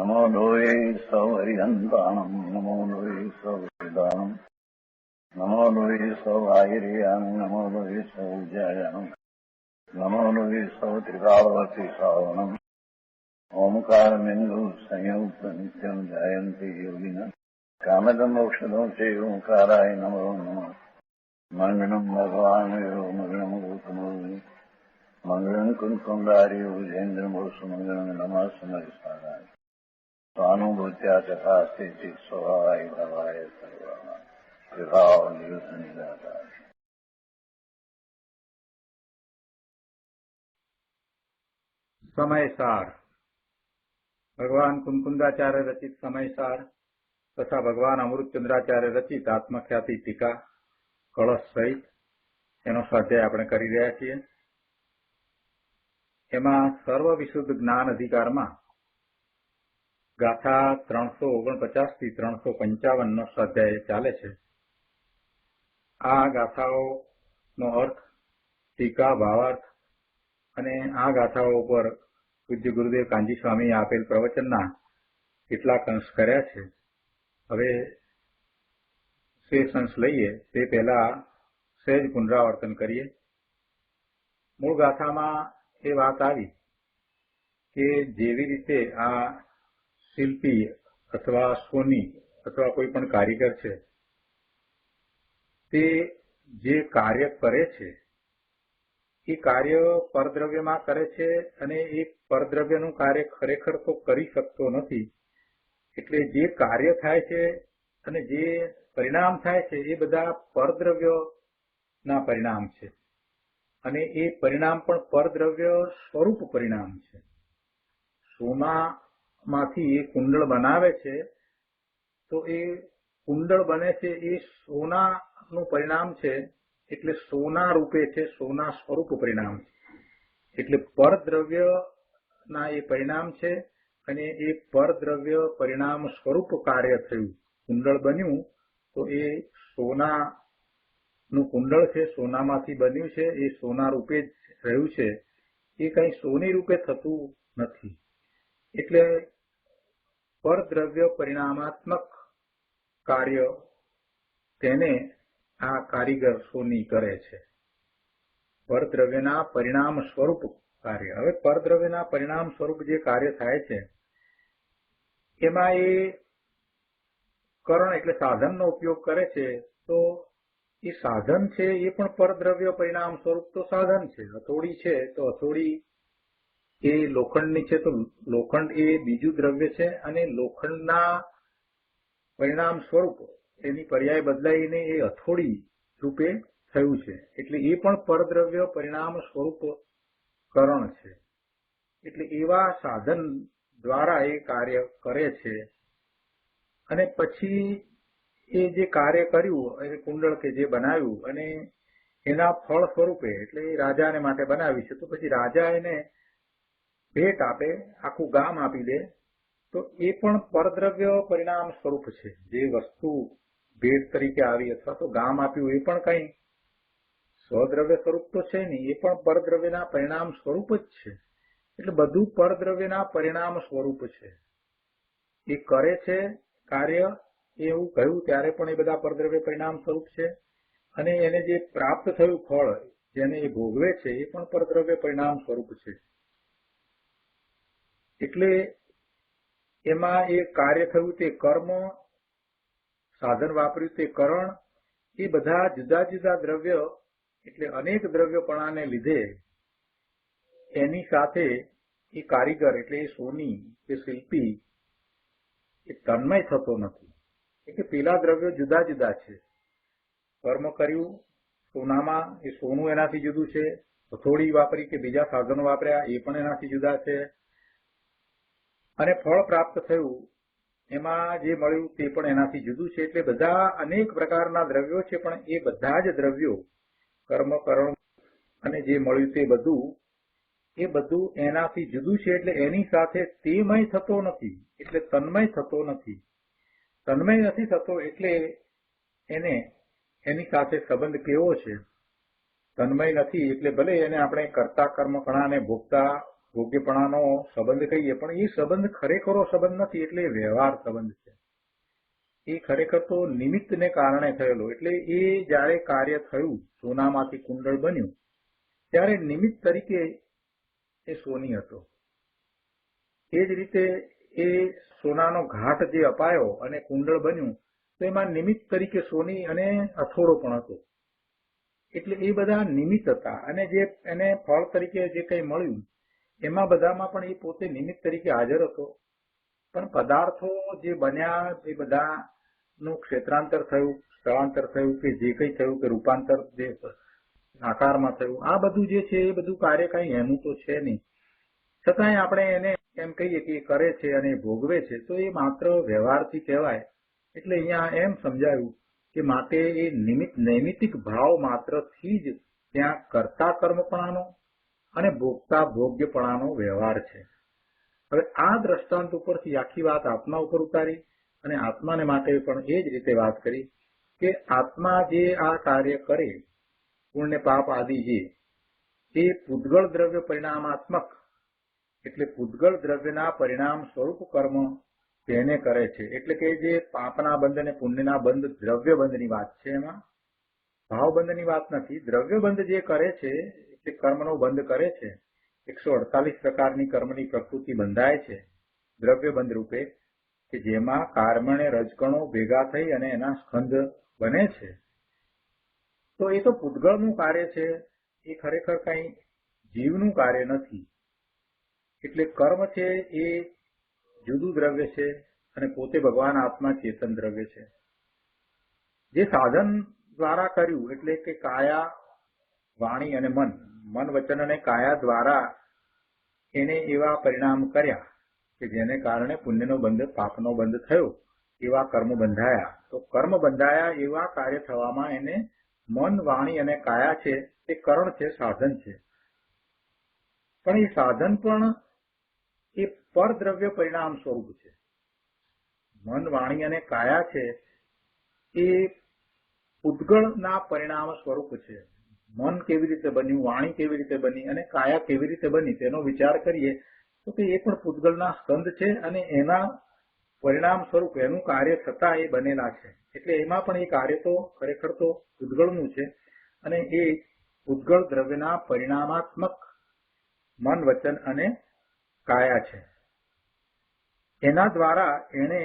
नमो लोये सौहरिहन्ताणम् नमो लोये सौहृदानम् नमो लोये सौभागिर्यानम् नमो लोये सौज्यायानम् नमो लोये सौत्रिकावती सावनम् ओंकारमिन्दु संयुक्त नित्यम् जायन्ति योगिनः कामदम् औषधम् च ओंकाराय नमो नमः मङ्गलम् भगवान् मङ्गलम् गौतमो मङ्गलम् कुन्कुण्डार्यो विजेन्द्रमोसुमङ्गलम् नमः समरिसाराय स्वानुभूत्या चकास्ते स्वभावाय भवाय सर्वाः कृपावलियुतनिदाता। समयसार भगवान कुंकुंदाचार्य रचित समयसार तथा भगवान अमृतचंद्राचार्य रचित आत्मख्याति टीका कलश सहित એનો સ્વાધ્યાય આપણે કરી રહ્યા છીએ। એમાં સર્વ વિશુદ્ધ જ્ઞાન અધિકારમાં ગાથા 349 થી 355 નો સ્વાધ્યાય ચાલે છે। આ ગાથાઓનો અર્થ, ટીકા, ભાવાર્થ અને આ ગાથાઓ ઉપર પૂજ્ય ગુરુદેવ કાંજી સ્વામીએ આપેલ પ્રવચનના કેટલાક અંશ કર્યા છે। હવે શેષ અંશ લઈએ તે પહેલા સહેજ પુનરાવર્તન કરીએ। મૂળ ગાથામાં એ વાત આવી કે જેવી રીતે આ શિલ્પી અથવા સોની અથવા કોઈ પણ કારીગર છે તે જે કાર્ય કરે છે એ કાર્ય પરદ્રવ્યમાં કરે છે અને એ પરદ્રવ્યનું કાર્ય ખરેખર તો કરી શકતો નથી। એટલે જે કાર્ય થાય છે અને જે પરિણામ થાય છે એ બધા પરદ્રવ્યના પરિણામ છે અને એ પરિણામ પણ પરદ્રવ્ય સ્વરૂપ પરિણામ છે। સોનામાંથી એ કુંડળ બનાવે છે તો એ કુંડળ બને છે એ સોનાનું પરિણામ છે, એટલે સોના રૂપે છે, સોના સ્વરૂપ પરિણામ છે। એટલે પરદ્રવ્યના એ પરિણામ છે અને એ પરદ્રવ્ય પરિણામ સ્વરૂપ કાર્ય થયું, કુંડળ બન્યું તો એ સોનાનું કુંડળ છે, સોનામાંથી બન્યું છે, એ સોના રૂપે જ રહ્યું છે, એ કઈ સોની રૂપે થતું નથી। એટલે પરદ્રવ્ય પરિણામાત્મક કાર્ય તેને આ કારીગર સોની કરે છે, પરદ્રવ્યના પરિણામ સ્વરૂપ કાર્ય। હવે પરદ્રવ્યના પરિણામ સ્વરૂપ જે કાર્ય થાય છે એમાં એ કરણ એટલે સાધનનો ઉપયોગ કરે છે, તો એ સાધન છે એ પણ પરદ્રવ્ય પરિણામ સ્વરૂપ તો સાધન છે। હથોડી છે તો હથોડી એ લોખંડની છે તો લોખંડ એ બીજું દ્રવ્ય છે અને લોખંડના પરિણામ સ્વરૂપ એની પર્યાય બદલાઈને એ હથોડી રૂપે થયું છે, એટલે એ પણ પરદ્રવ્ય પરિણામ સ્વરૂપ કરણ છે। એટલે એવા સાધન દ્વારા એ કાર્ય કરે છે અને પછી એ જે કાર્ય કર્યું એ કુંડળ કે જે બનાવ્યું અને એના ફળ સ્વરૂપે એટલે રાજાને માટે બનાવ્યું છે, તો પછી રાજા એને ભેટ આપે, આખું ગામ આપી દે, તો એ પણ પરદ્રવ્ય પરિણામ સ્વરૂપ છે। જે વસ્તુ ભેટ તરીકે આવી અથવા તો ગામ આપ્યું એ પણ કઈ સ્વદ્રવ્ય સ્વરૂપ તો છે નહીં, એ પણ પરદ્રવ્યના પરિણામ સ્વરૂપ જ છે। એટલે બધું પરદ્રવ્યના પરિણામ સ્વરૂપ છે। એ કરે છે કાર્ય એવું કહ્યું ત્યારે પણ એ બધા પરદ્રવ્ય પરિણામ સ્વરૂપ છે અને એને જે પ્રાપ્ત થયું ફળ જેને એ ભોગવે છે એ પણ પરદ્રવ્ય પરિણામ સ્વરૂપ છે। એટલે એમાં એ કાર્ય થયું તે કર્મ, સાધન વાપર્યું તે કરણ, એ બધા જુદા જુદા દ્રવ્ય એટલે અનેક દ્રવ્યપણાને લીધે એની સાથે એ કારીગર એટલે એ સોની કે શિલ્પી એ તન્મય થતો નથી। એટલે પેલા દ્રવ્યો જુદા જુદા છે। કર્મ કર્યું સોનામાં, એ સોનું એનાથી જુદું છે, હથોડી વાપરી કે બીજા સાધનો વાપર્યા એ પણ એનાથી જુદા છે, અને ફળ પ્રાપ્ત થયું એમાં જે મળ્યું તે પણ એનાથી જુદું છે। એટલે બધા અનેક પ્રકારના દ્રવ્યો છે પણ એ બધા જ દ્રવ્યો કર્મ કરણ અને જે મળ્યું તે બધું એનાથી જુદું છે। એટલે એની સાથે તેમય થતો નથી, એટલે તન્મય થતો નથી। તન્મય નથી થતો એટલે એને એની સાથે સંબંધ કેવો છે? તન્મય નથી એટલે ભલે એને આપણે કર્તા કર્મકણાને ભોગતા ભોગ્યપણાનો સંબંધ કહીએ, પણ એ સંબંધ ખરેખરો સંબંધ નથી, એટલે એ વ્યવહાર સંબંધ છે. એ ખરેખર તો નિમિત્તને કારણે થયેલો. એટલે એ જયારે કાર્ય થયું, સોનામાંથી કુંડળ બન્યું, ત્યારે નિમિત્ત તરીકે એ સોની હતો. એ જ રીતે એ સોનાનો ઘાટ જે અપાયો અને કુંડળ બન્યું, તો એમાં નિમિત્ત તરીકે સોની અને અથોડો પણ હતો. એટલે એ બધા નિમિત્ત હતા, અને જે એને ફળ તરીકે જે કંઈ મળ્યું એમાં બધામાં પણ એ પોતે નિમિત્ત તરીકે હાજર હતો. પણ પદાર્થો જે બન્યા એ બધાનું ક્ષેત્રાંતર થયું, સ્થળાંતર થયું, કે જે કંઈ થયું, કે રૂપાંતર જે આકારમાં થયું, આ બધું જે છે એ બધું કાર્ય કઈ એનું તો છે નહીં. છતાંય આપણે એને એમ કહીએ કે એ કરે છે અને ભોગવે છે, તો એ માત્ર વ્યવહારથી કહેવાય. એટલે અહીંયા એમ સમજાયું કે માટે એ નૈમિતિક ભાવ માત્રથી જ ત્યાં કર્તા કર્મપણાનો અને ભોગતા ભોગ્યપણાનો વ્યવહાર છે. હવે આ દ્રષ્ટાંત ઉપરથી આખી વાત આત્મા ઉપર ઉતારી અને આત્માને માટે પણ એ જ રીતે વાત કરી કે આત્મા જે આ કાર્ય કરે, પુણ્ય પાપ આદિ જે એ પૂતગળ દ્રવ્ય પરિણામાત્મક, એટલે પૂતગળ દ્રવ્યના પરિણામ સ્વરૂપ કર્મ તેને કરે છે. એટલે કે જે પાપના બંધ અને પુણ્યના બંધ દ્રવ્ય બંધની વાત છે, એમાં ભાવબંધની વાત નથી. દ્રવ્ય બંધ જે કરે છે એટલે કર્મનો બંધ કરે છે. 148 પ્રકારની કર્મની પ્રકૃતિ બંધાય છે દ્રવ્ય બંધ રૂપે, કે જેમાં કાર્મણે રજકણો ભેગા થઈ અને એના સ્કંધ બને છે. તો એ તો પૂતગળનું કાર્ય છે, એ ખરેખર કઈ જીવનું કાર્ય નથી. એટલે કર્મ છે એ જુદું દ્રવ્ય છે અને પોતે ભગવાન આત્મા ચેતન દ્રવ્ય છે. જે સાધન દ્વારા કર્યું, એટલે કે કાયા, વાણી અને મન વચન અને કાયા દ્વારા એને એવા પરિણામ કર્યા કે જેને કારણે પુણ્યનો બંધ, પાપનો બંધ થયો, એવા કર્મ બંધાયા. તો કર્મ બંધાયા એવા કાર્ય થવામાં એને મન, વાણી અને કાયા છે તે કરણ છે, સાધન છે. પણ એ સાધન પણ એ પરદ્રવ્ય પરિણામ સ્વરૂપ છે. મન, વાણી અને કાયા છે એ પૂતગળના પરિણામ સ્વરૂપ છે. મન કેવી રીતે બન્યું, વાણી કેવી રીતે બની અને કાયા કેવી રીતે બની, તેનો વિચાર કરીએ તો કે એ પણ પૂતગળના સ્કંદ છે અને એના પરિણામ સ્વરૂપ એનું કાર્ય થતા એ બનેલા છે. એટલે એમાં પણ એ કાર્ય તો ખરેખર તો પૂતગળનું છે અને એ પૂતગળ દ્રવ્યના પરિણામાત્મક મન, વચન અને કાયા છે. એના દ્વારા એને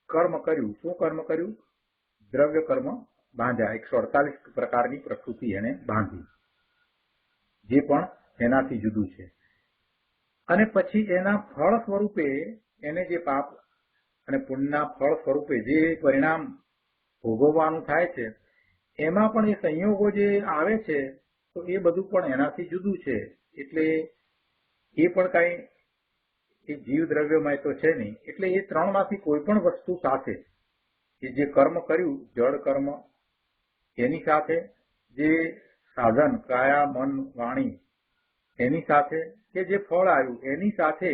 કર્મ કર્યું. શું કર્મ કર્યું? દ્રવ્ય કર્મ બાંધ્યા. 148 પ્રકારની પ્રકૃતિ એને બાંધી, જે પણ એનાથી જુદું છે. અને પછી એના ફળ સ્વરૂપે એને જે પાપ અને પુણ્યના ફળ સ્વરૂપે જે પરિણામ ભોગવવાનું થાય છે, એમાં પણ એ સંયોગો જે આવે છે તો એ બધું પણ એનાથી જુદું છે. એટલે એ પણ કઈ એ જીવ દ્રવ્યમય તો છે નહીં. એટલે એ ત્રણમાંથી કોઈ પણ વસ્તુ સાથે એ જે કર્મ કર્યું, જળ કર્મ, એની સાથે જે સાધન કાયા, મન, વાણી, એની સાથે કે જે ફળ આવ્યું એની સાથે,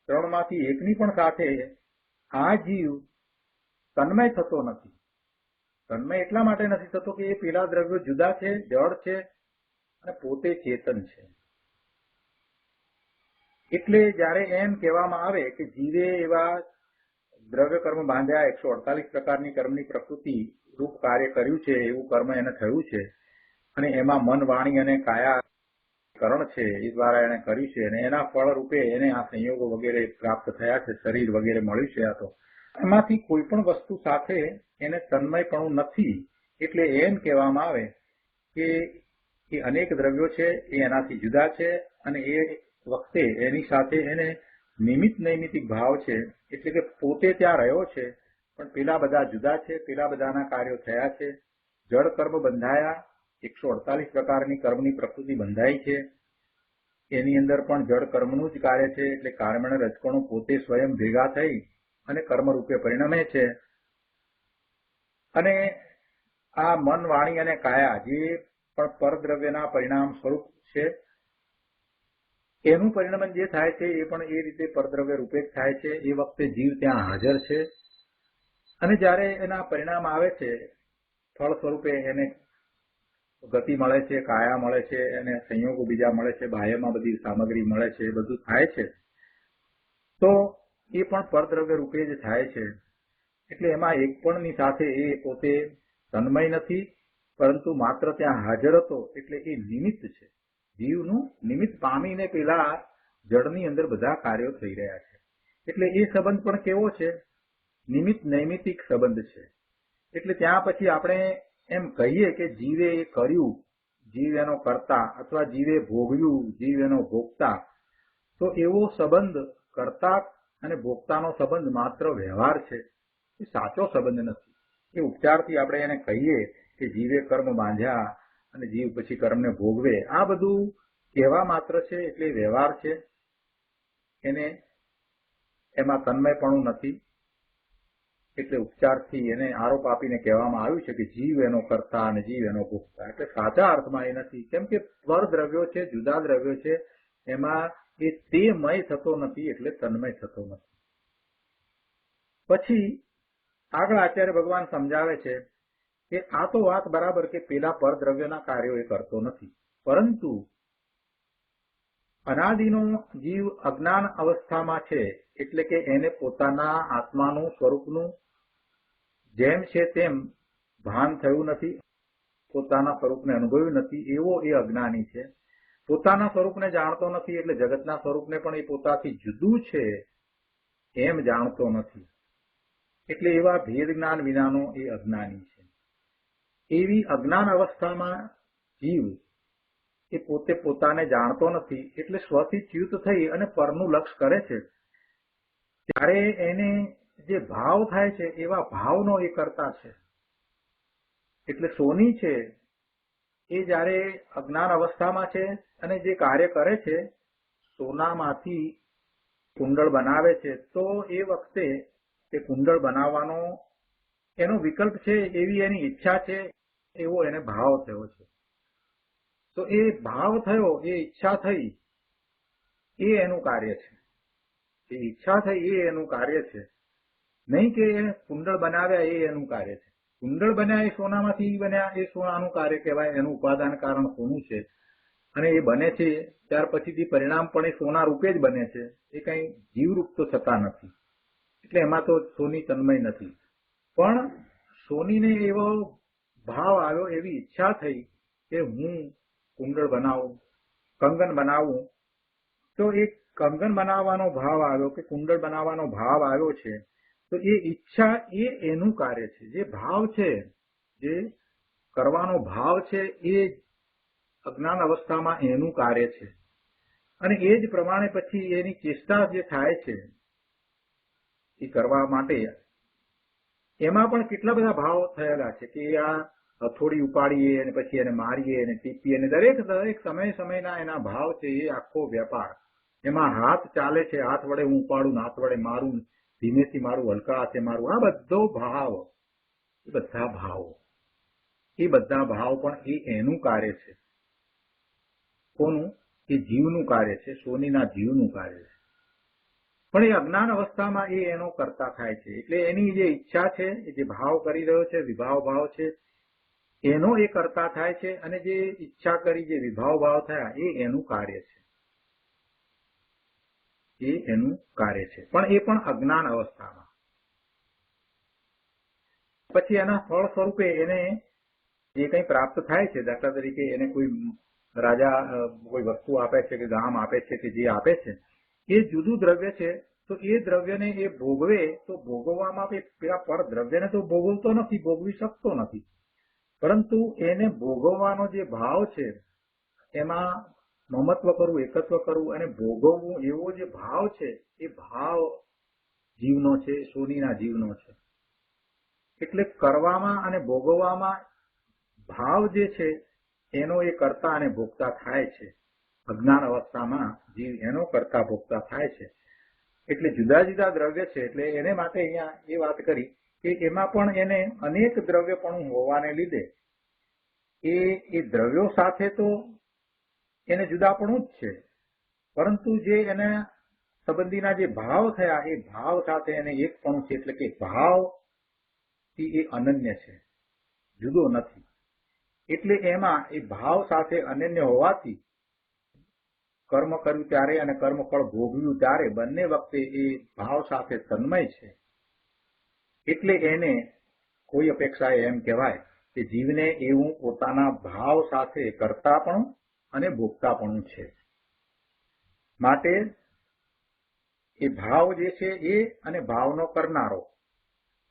ત્રણમાંથી એકની પણ સાથે આ જીવ તન્મય થતો નથી. તન્મય એટલા માટે નથી થતો કે એ પેલા દ્રવ્યો જુદા છે, જળ છે અને પોતે ચેતન છે. એટલે જયારે એમ કહેવામાં આવે કે જીવે એવા દ્રવ્ય કર્મ બાંધ્યા, 148 પ્રકારની કર્મની પ્રકૃતિ રૂપ કાર્ય કર્યું છે, એવું કર્મ એને થયું છે અને એમાં મન, વાણી અને કાયા કરણ છે એ દ્વારા એને કર્યું છે અને એના ફળ રૂપે એને આ સંયોગો વગેરે પ્રાપ્ત થયા છે, શરીર વગેરે મળ્યું છે. આ તો એમાંથી કોઈ પણ વસ્તુ સાથે એને તન્મયપણું નથી. એટલે એમ કહેવામાં આવે કે એ અનેક દ્રવ્યો છે, એ એનાથી જુદા છે અને એ વખતે એની સાથે એને નૈમિતિક ભાવ છે. એટલે કે પોતે ત્યાં રહ્યો છે પણ પેલા બધા જુદા છે, પેલા બધાના કાર્યો થયા છે. જળ કર્મ બંધાયા, 148 પ્રકારની કર્મની પ્રકૃતિ બંધાઈ છે. એની અંદર પણ જળ કર્મનું જ કાર્ય છે. એટલે કાર્મણ રજકણો પોતે સ્વયં ભેગા થઈ અને કર્મ રૂપે પરિણમે છે. અને આ મન, વાણી અને કાયા જે પણ પરદ્રવ્યના પરિણામ સ્વરૂપ છે, એનું પરિણમન જે થાય છે એ પણ એ રીતે પરદ્રવ્ય રૂપે જ થાય છે. એ વખતે જીવ ત્યાં હાજર છે અને જયારે એના પરિણામ આવે છે ફળ સ્વરૂપે એને ગતિ મળે છે, કાયા મળે છે, અને સંયોગો બીજા મળે છે, બાહ્યમાં બધી સામગ્રી મળે છે, એ બધું થાય છે, તો એ પણ પરદ્રવ્ય રૂપે જ થાય છે. એટલે એમાં એક પણની સાથે એ પોતે તન્મય નથી, પરંતુ માત્ર ત્યાં હાજર હતો એટલે એ નિમિત્ત છે. જીવનું નિમિત્ત પામીને પેલા જળની અંદર બધા કાર્યો થઈ રહ્યા છે. એટલે એ સંબંધ પણ કેવો છે? નિમિત્ત નૈમિતિક સંબંધ છે. એટલે ત્યાં પછી આપણે એમ કહીએ કે જીવે એ કર્યું, જીવ એનો કર્તા, અથવા જીવે ભોગવ્યું, જીવ એનો ભોગતા, તો એવો સંબંધ કર્તા અને ભોગતાનો સંબંધ માત્ર વ્યવહાર છે, એ સાચો સંબંધ નથી. એ ઉપચારથી આપણે એને કહીએ કે જીવે કર્મ બાંધ્યા અને જીવ પછી કર્મને ભોગવે, આ બધું કહેવા માત્ર છે, એટલે વ્યવહાર છે. એને એમાં તન્મયપણું નથી. એટલે ઉપચારથી એને આરોપ આપીને કહેવામાં આવ્યું છે કે જીવ એનો કર્તા અને જીવ એનો ભોગતા. એટલે સાચા અર્થમાં એ નથી, કેમ કે પરદ્રવ્યો છે, જુદા દ્રવ્યો છે, એમાં એ તેમય થતો નથી, એટલે તન્મય થતો નથી. પછી આગળ આચાર્ય ભગવાન સમજાવે છે કે આ તો વાત બરાબર કે પેલા પરદ્રવ્યના કાર્યો એ કરતો નથી, પરંતુ અનાદિનો જીવ અજ્ઞાન અવસ્થામાં છે, એટલે કે એને પોતાના આત્માનું સ્વરૂપનું જેમ છે તેમ ભાન થયું નથી, પોતાના સ્વરૂપને અનુભવ્યું નથી, એવો એ અજ્ઞાની છે. પોતાના સ્વરૂપને જાણતો નથી, એટલે જગતના સ્વરૂપને પણ એ પોતાથી જુદું છે એમ જાણતો નથી. એટલે એવા ભેદ જ્ઞાન વિનાનો એ અજ્ઞાની છે. એવી અજ્ઞાન અવસ્થામાં જીવ એ પોતે પોતાને જાણતો નથી, એટલે સ્વથી ચ્યુત થઈ અને પરનું લક્ષ કરે છે. ત્યારે એને જે ભાવ થાય છે એવા ભાવનો એ કરતા છે. એટલે સોની છે એ જયારે અજ્ઞાન અવસ્થામાં છે અને જે કાર્ય કરે છે, સોનામાંથી કુંડળ બનાવે છે, તો એ વખતે તે કુંડળ બનાવવાનો એનો વિકલ્પ છે, એવી એની ઈચ્છા છે, એવો એને ભાવ થયો છે. તો એ ભાવ થયો, એ ઈચ્છા થઈ, એ એનું કાર્ય છે. એ ઈચ્છા થઈ એ એનું કાર્ય છે, નહીં કે કુંડળ બનાવ્યા એ એનું કાર્ય છે. કુંડળ બન્યા એ સોનામાંથી બન્યા, એ સોનાનું કાર્ય કહેવાય, એનું ઉપાદાન કારણ સોનું છે, અને એ બને છે ત્યાર પછીથી પરિણામ પણ એ સોના રૂપે જ બને છે. એ કઈ જીવરૂપ તો થતા નથી, એટલે એમાં તો સોની તન્મય નથી. પણ સોનીને એવો ભાવ આવ્યો, એવી ઈચ્છા થઈ કે હું કુંડળ બનાવું, કંગન બનાવું, તો એ કંગન બનાવવાનો ભાવ આવ્યો કે કુંડળ બનાવવાનો ભાવ આવ્યો છે, તો એ ઈચ્છા એ એનું કાર્ય છે. જે ભાવ છે, જે કરવાનો ભાવ છે, એ અજ્ઞાન અવસ્થામાં એનું કાર્ય છે. અને એ જ પ્રમાણે પછી એની ચેષ્ટા જે થાય છે એ કરવા માટે, એમાં પણ કેટલા બધા ભાવ થયેલા છે કે આ હથોડી ઉપાડીએ અને પછી એને મારીએ અને ટીપીએ, અને દરેક સમયના એના ભાવ છે. એ આખો વેપાર એમાં હાથ ચાલે છે, હાથ વડે હું ઉપાડું, હાથ વડે મારું, ધીમેથી મારું, હલકા હાથે મારું, આ બધો ભાવ, એ બધા ભાવ પણ એ એનું કાર્ય છે. કોનું? એ જીવનું કાર્ય છે, સોનીના જીવનું કાર્ય છે. પણ એ અજ્ઞાન અવસ્થામાં એ એનો કરતા થાય છે. એટલે એની જે ઈચ્છા છે, જે ભાવ કરી રહ્યો છે, વિભાવ ભાવ છે, એનો એ કરતા થાય છે, અને જે ઈચ્છા કરી, જે વિભાવ ભાવ થયા, એ એનું કાર્ય છે. એ એનું કાર્ય છે, પણ એ પણ અજ્ઞાન અવસ્થામાં. પછી એના ફળ સ્વરૂપે એને જે કંઈ પ્રાપ્ત થાય છે, દાખલા તરીકે એને કોઈ રાજા કોઈ વસ્તુ આપે છે, કે ગામ આપે છે, કે જે આપે છે, એ જુદું દ્રવ્ય છે. તો એ દ્રવ્યને એ ભોગવે, તો ભોગવવામાં પેલા પર દ્રવ્યને તો ભોગવતો નથી, ભોગવી શકતો નથી, પરંતુ એને ભોગવવાનો જે ભાવ છે, એમાં મમત્વ કરવું, એકત્વ કરવું અને ભોગવવું, એવો જે ભાવ છે, એ ભાવ જીવનો છે, સોનીના જીવનો છે. એટલે કરવામાં અને ભોગવવામાં ભાવ જે છે એનો એ કરતા અને ભોગતા થાય છે. અજ્ઞાન અવસ્થામાં જીવ એનો કરતા ભોગતા થાય છે. એટલે જુદા જુદા દ્રવ્ય છે. એટલે એને માટે અહીંયા એ વાત કરી કે એમાં પણ એને અનેક દ્રવ્યપણું હોવાને લીધે એ દ્રવ્યો સાથે તો એને જુદાપણું જ છે, પરંતુ જે એને સંબંધીના જે ભાવ થયા, એ ભાવ સાથે એને એકપણું છે. એટલે કે ભાવ એ અનન્ય છે, જુદો નથી. એટલે એમાં એ ભાવ સાથે અનન્ય હોવાથી કર્મ કર્યું ત્યારે અને કર્મફળ ભોગવ્યું ત્યારે બંને વખતે એ ભાવ સાથે તન્મય છે. એટલે એને કોઈ અપેક્ષાએ એમ કહેવાય કે જીવને એવું પોતાના ભાવ સાથે કરતાપણું અને ભોગતાપણું છે. માટે એ ભાવ જે છે એ અને ભાવનો કરનારો,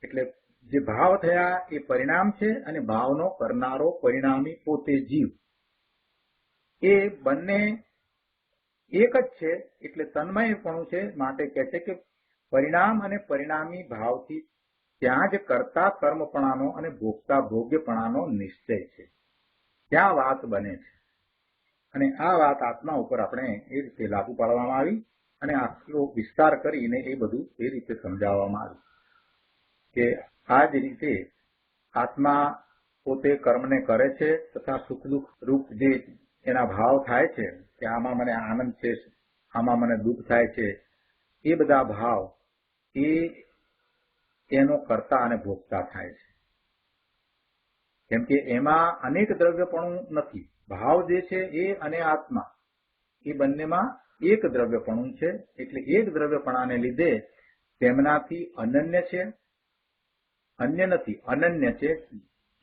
એટલે જે ભાવ થયા એ પરિણામ છે અને ભાવનો કરનારો પરિણામી પોતે જીવ, એ બંને એક જ છે. એટલે તન્મયપણું છે. માટે કહે છે કે પરિણામ અને પરિણામી ભાવથી ત્યાં જ કરતા કર્મપણાનો અને ભોગતા ભોગ્યપણાનો નિશ્ચય છે. ત્યાં વાત બને છે. અને આ વાત આત્મા ઉપર આપણે એ રીતે લાગુ પાડવામાં આવી અને આટલો વિસ્તાર કરીને એ બધું એ રીતે સમજાવવામાં આવ્યું કે આ જ રીતે આત્મા પોતે કર્મને કરે છે તથા સુખ દુઃખ રૂપ જે એના ભાવ થાય છે કે આમાં મને આનંદ છે, આમાં મને દુઃખ થાય છે, એ બધા ભાવ એ એનો કરતા અને ભોગતા થાય છે. કેમ કે એમાં અનેક દ્રવ્યપણું નથી. ભાવ જે છે એ અને આત્મા એ બંનેમાં એક દ્રવ્યપણું છે. એટલે એક દ્રવ્યપણાને લીધે તેમનાથી અનન્ય છે, અન્ય નથી, અનન્ય છે,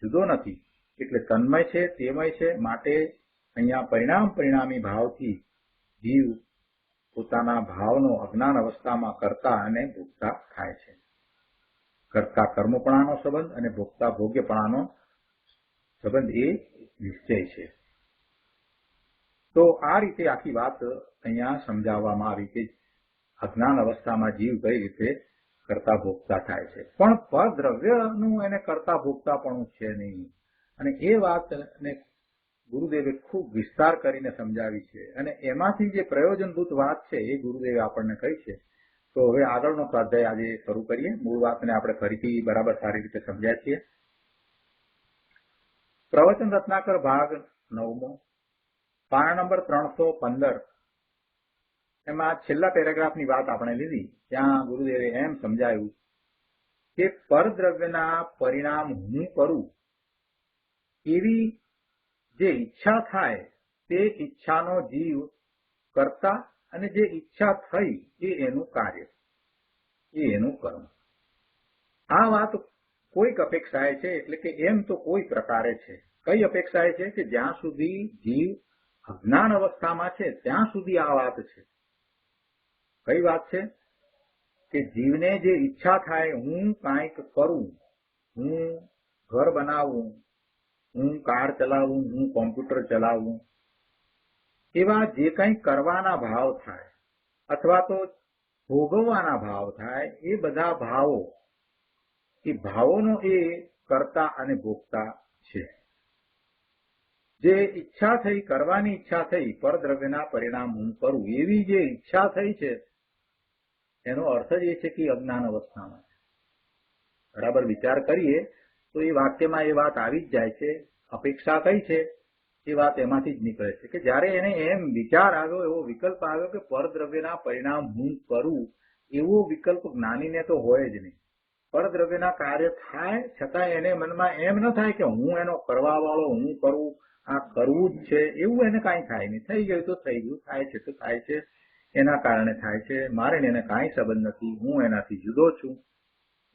જુદો નથી. એટલે તન્મય છે, તેમય છે. માટે અહીંયા પરિણામ પરિણામી ભાવથી જીવ પોતાના ભાવનો અજ્ઞાન અવસ્થામાં કરતા અને ભોગતા થાય છે. કરતા કર્મપણાનો સંબંધ અને ભોગતા ભોગ્યપણાનો સંબંધ એ નિશ્ચય છે. તો આ રીતે આખી વાત અહીંયા સમજાવવામાં આવી કે અજ્ઞાન અવસ્થામાં જીવ કઈ રીતે કરતા ભોગતા થાય છે. પણ પરદ્રવ્યનું એને કરતા ભોગતાપણું છે નહીં. અને એ વાતને ગુરુદેવે ખૂબ વિસ્તાર કરીને સમજાવી છે. અને એમાંથી જે પ્રયોજનભૂત વાત છે એ ગુરુદેવે આપણને કહી છે. તો હવે આગળનો સ્વાધ્યાય આજે શરૂ કરીએ. મૂળ વાતને આપણે ફરીથી બરાબર સારી રીતે સમજ્યા છીએ. પ્રવચન રત્નાકર ભાગ 9મો, પાના નંબર 315. એમાં છેલ્લા પેરેગ્રાફની વાત આપણે લીધી. ત્યાં ગુરુદેવે એમ સમજાયું કે પરદ્રવ્યના પરિણામ હું કરું એવી જે ઈચ્છા થાય તે ઈચ્છાનો જીવ કરતા અને જે ઈચ્છા થઈ એ એનું કાર્ય, એ એનું કર્મ. આ વાત કોઈક અપેક્ષાએ છે. એટલે કે એમ તો કોઈ પ્રકારે છે. કઈ અપેક્ષાએ છે કે જ્યાં સુધી જીવ અજ્ઞાન અવસ્થામાં છે ત્યાં સુધી આ વાત છે. કઈ વાત છે કે જીવને જે ઈચ્છા થાય હું કાંઈક કરું, હું ઘર બનાવું, હું કાર ચલાવું, હું કોમ્પ્યુટર ચલાવું, એવા જે કંઈ કરવાના ભાવ થાય અથવા તો ભોગવવાના ભાવ થાય એ બધા ભાવો, એ ભાવોનો એ કરતા અને ભોગતા છે. જે ઈચ્છા થઈ, કરવાની ઈચ્છા થઈ, પરદ્રવ્યના પરિણામ હું કરું એવી જે ઈચ્છા થઈ છે એનો અર્થ જ એ છે કે અજ્ઞાન અવસ્થામાં છે. બરાબર વિચાર કરીએ તો એ વાક્યમાં એ વાત આવી જ જાય છે. અપેક્ષા કઈ છે એ વાત એમાંથી જ નીકળે છે કે જયારે એને એમ વિચાર આવ્યો, એવો વિકલ્પ આવ્યો કે પરદ્રવ્યના પરિણામ હું કરું, એવો વિકલ્પ જ્ઞાનીને તો હોય જ નહીં. પરદ્રવ્યના કાર્ય થાય છતાં એને મનમાં એમ ન થાય કે હું એનો કરવા વાળો, હું કરું, આ કરવું જ છે, એવું એને કાંઈ થાય નહીં. થઈ ગયું તો થઈ ગયું, થાય છે તો થાય છે, એના કારણે થાય છે, મારે એને કાંઈ સંબંધ નથી, હું એનાથી જુદો છું,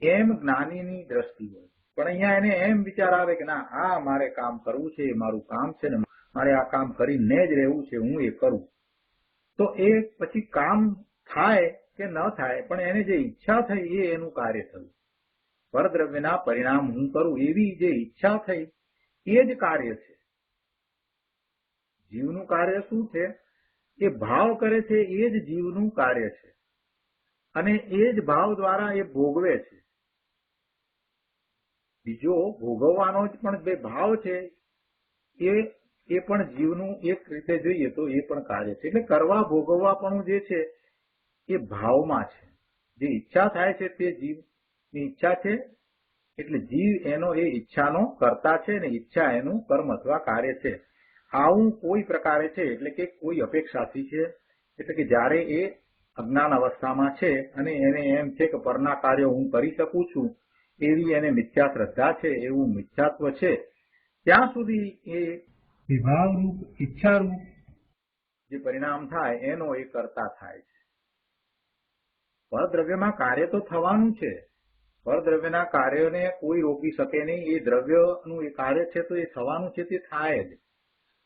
એમ જ્ઞાનીની દ્રષ્ટિ હોય. પણ અહીંયા એને એમ વિચાર આવે કે ના, આ મારે કામ કરવું છે, એ મારું કામ છે ને મારે આ કામ કરીને જ રહેવું છે, હું એ કરું. તો એ પછી કામ થાય કે ન થાય પણ એને જે ઈચ્છા થઈ એ એનું કાર્ય થયું. પરદ્રવ્યના પરિણામ હું કરું એવી જે ઈચ્છા થઈ એ જ કાર્ય છે. જીવનું કાર્ય શું છે? એ ભાવ કરે છે, એ જ જીવનું કાર્ય છે. અને એ જ ભાવ દ્વારા એ ભોગવે છે. બીજો ભોગવવાનો જ પણ જે ભાવ છે એ પણ જીવનું એક રીતે જોઈએ તો એ પણ કાર્ય છે. એટલે કરવા ભોગવવાપણું જે છે એ ભાવમાં છે. જે ઈચ્છા થાય છે તે જીવની ઈચ્છા છે. એટલે જીવ એનો એ ઈચ્છાનો કરતા છે ને ઈચ્છા એનું કર્મ અથવા કાર્ય છે. આવું કોઈ પ્રકારે છે. એટલે કે કોઈ અપેક્ષાથી છે. એટલે કે જયારે એ અજ્ઞાન અવસ્થામાં છે અને એને એમ છે કે પરના કાર્યો હું કરી શકું છું એવી એને મિથ્યા શ્રદ્ધા છે, એવું મિથ્યાત્વ છે. ત્યાં સુધી એ વિભાવરૂપ ઈચ્છારૂપ જે પરિણામ થાય એનો એ કરતા થાય છે. પરદ્રવ્યમાં કાર્ય તો થવાનું છે. પરદ્રવ્યના કાર્યને કોઈ રોકી શકે નહીં. એ દ્રવ્યનું એ કાર્ય છે તો એ થવાનું છે, તે થાય જ.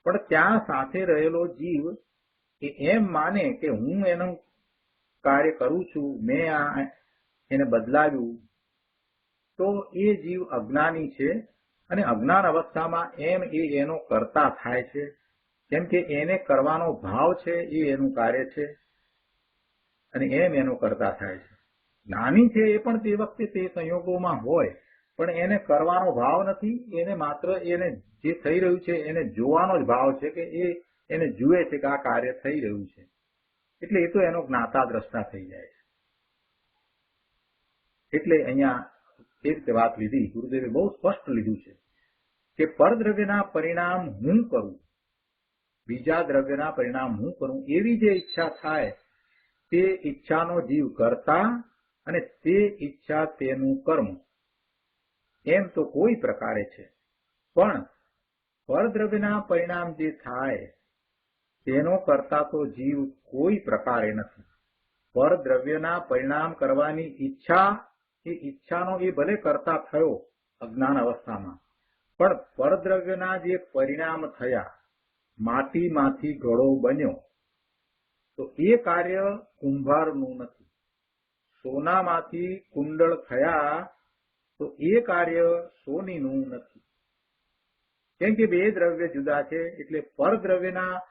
પણ ત્યાં સાથે રહેલો જીવ એ એમ માને કે હું એનું કાર્ય કરું છું, મેં એને બદલાવ્યું, તો એ જીવ અજ્ઞાની છે. અને અજ્ઞાન અવસ્થામાં એમ એ એનો કરતા થાય છે. કેમ કે એને કરવાનો ભાવ છે, એ એનું કાર્ય છે અને એમ એનો કરતા થાય છે. જ્ઞાની છે એ પણ તે વખતે તે સંયોગોમાં હોય, પણ એને કરવાનો ભાવ નથી. એને માત્ર એને જે થઈ રહ્યું છે એને જોવાનો જ ભાવ છે, કે એને જુએ છે કે આ કાર્ય થઈ રહ્યું છે. એટલે એ તો એનો જ્ઞાતા દ્રષ્ટા થઈ જાય છે. એટલે અહીંયા એ રીતે વાત લીધી. ગુરુદેવે બહુ સ્પષ્ટ લીધું છે કે પરદ્રવ્યના પરિણામ હું કરું, બીજા દ્રવ્યના પરિણામ હું કરું, એવી જે ઈચ્છા થાય તે ઈચ્છાનો જીવ કરતા અને તે ઈચ્છા તેનું કર્મ, એમ તો કોઈ પ્રકારે છે. પણ પરદ્રવ્યના પરિણામ જે થાય તેનો કરતા તો જીવ કોઈ પ્રકારે નથી. પરદ્રવ્યના પરિણામ કરવાની ઈચ્છા, એ ઈચ્છાનો એ ભલે કરતા થયો અજ્ઞાન અવસ્થામાં, પણ પરદ્રવ્યના જે પરિણામ થયા, માટીમાંથી ઘડો બન્યો, તો એ કાર્ય કુંભારનું નથી. સોનામાંથી કુંડળ થયા, તો એ કાર્ય સોનીનું નથી. કેમ કે બે દ્રવ્ય જુદા છે. એટલે પરદ્રવ્યના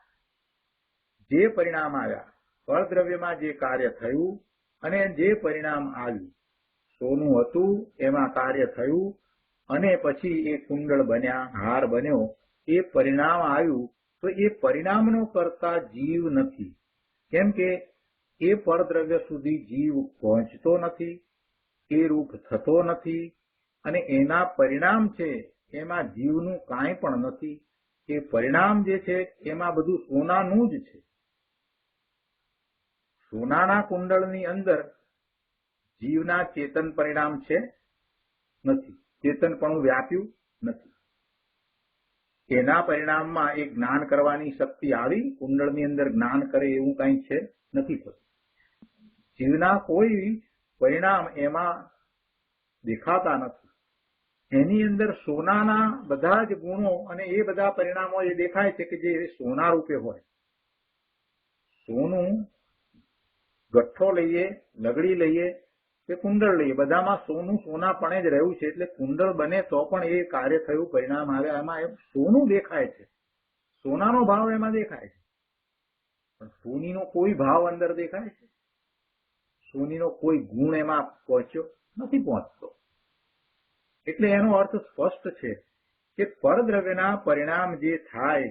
જે પરિણામ આવ્યા, પરદ્રવ્યમાં જે કાર્ય થયું અને જે પરિણામ આવ્યું, સોનું હતું એમાં કાર્ય થયું અને પછી એ કુંડળ બન્યા, હાર બન્યો, એ પરિણામ આવ્યું, તો એ પરિણામનો કરતા જીવ નથી. કેમ કે એ પરદ્રવ્ય સુધી જીવ પહોંચતો નથી, એ રૂપ થતો નથી, અને એના પરિણામ છે એમાં જીવનું કાંઈ પણ નથી. એ પરિણામ જે છે એમાં બધું સોનાનું જ છે. સોનાના કુંડળની અંદર જીવના ચેતન પરિણામ છે નથી, ચેતનપણું વ્યાપ્યું નથી. એના પરિણામમાં એ જ્ઞાન કરવાની શક્તિ આવી, કુંડળની અંદર જ્ઞાન કરે એવું કંઈ છે નથી થતું. જીવના કોઈ પરિણામ એમાં દેખાતા નથી. એની અંદર સોનાના બધા જ ગુણો અને એ બધા પરિણામો એ દેખાય છે કે જે સોના રૂપે હોય. સોનું ગઠ્ઠો લઈએ, લગડી લઈએ કે કુંડળ લઈએ, બધામાં સોનું સોનાપણે જ રહ્યું છે. એટલે કુંડળ બને તો પણ એ કાર્ય થયું, પરિણામ આવ્યા, એમાં એમ સોનું દેખાય છે, સોનાનો ભાવ એમાં દેખાય છે. પણ સોનીનો કોઈ ભાવ અંદર દેખાય છે? સોનીનો કોઈ ગુણ એમાં પહોંચ્યો નથી પહોંચતો. એટલે એનો અર્થ સ્પષ્ટ છે કે પરદ્રવ્યના પરિણામ જે થાય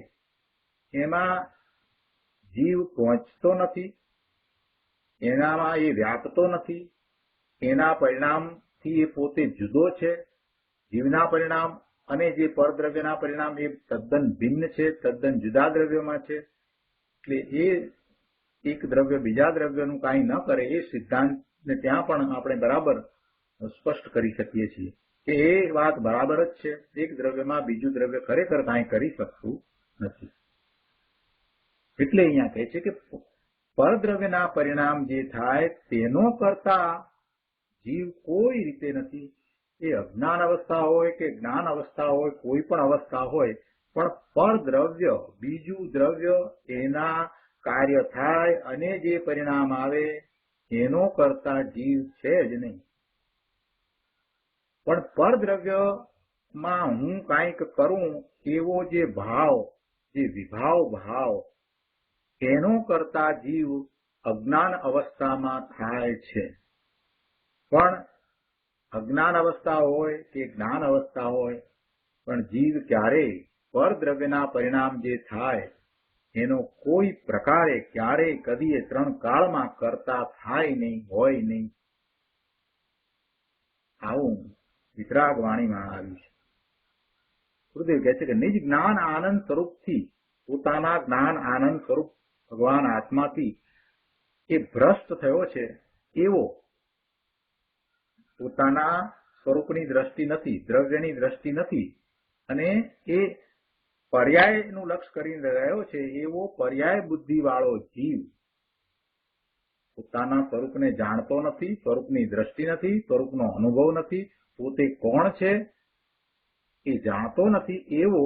એમાં જીવ પહોંચતો નથી, એનામાં એ વ્યાપતો નથી. એના પરિણામથી એ પોતે જુદો છે. જીવના પરિણામ અને જે પરદ્રવ્યના પરિણામ એ તદ્દન ભિન્ન છે, તદ્દન જુદા દ્રવ્યોમાં છે. એટલે એ એક દ્રવ્ય બીજા દ્રવ્યનું કાંઈ ન કરે, એ સિદ્ધાંતને ત્યાં પણ આપણે બરાબર સ્પષ્ટ કરી શકીએ છીએ કે એ વાત બરાબર જ છે. એક દ્રવ્યમાં બીજું દ્રવ્ય ખરેખર કાંઈ કરી શકતું નથી. એટલે અહીંયા કહે છે કે પરદ્રવ્યના પરિણામ જે થાય તેનો કરતા જીવ કોઈ રીતે નથી. એ અજ્ઞાન અવસ્થા હોય કે જ્ઞાન અવસ્થા હોય, કોઈ પણ અવસ્થા હોય, પણ પરદ્રવ્ય, બીજું દ્રવ્ય એના કાર્ય થાય અને જે પરિણામ આવે એનો કરતા જીવ છે જ નહીં. પણ પરદ્રવ્યમાં હું કાંઈક કરું એવો જે ભાવ, જે વિભાવ ભાવ, એનો કરતા જીવ અજ્ઞાન અવસ્થામાં થાય છે. પણ અજ્ઞાન અવસ્થા હોય કે જ્ઞાન અવસ્થા હોય, પણ જીવ ક્યારેય પરદ્રવ્યના પરિણામ જે થાય એનો કોઈ પ્રકારે ક્યારેય કદીએ ત્રણ કાળમાં કરતા થાય નહીં, હોય નહીં. આવું વિતરાગ વાણીમાં આવ્યું છે. ગુરુદેવ કહે છે કે નિજ જ્ઞાન આનંદ સ્વરૂપથી, પોતાના જ્ઞાન આનંદ સ્વરૂપ ભગવાન આત્માથી એ ભ્રષ્ટ થયો છે, એવો પોતાના સ્વરૂપની દ્રષ્ટિ નથી, દ્રવ્યની દ્રષ્ટિ નથી, અને એ પર્યાયનું લક્ષ કરીને રહ્યો છે એવો પર્યાય બુદ્ધિ વાળો જીવ પોતાના સ્વરૂપને જાણતો નથી, સ્વરૂપની દ્રષ્ટિ નથી, સ્વરૂપનો અનુભવ નથી, પોતે કોણ છે એ જાણતો નથી, એવો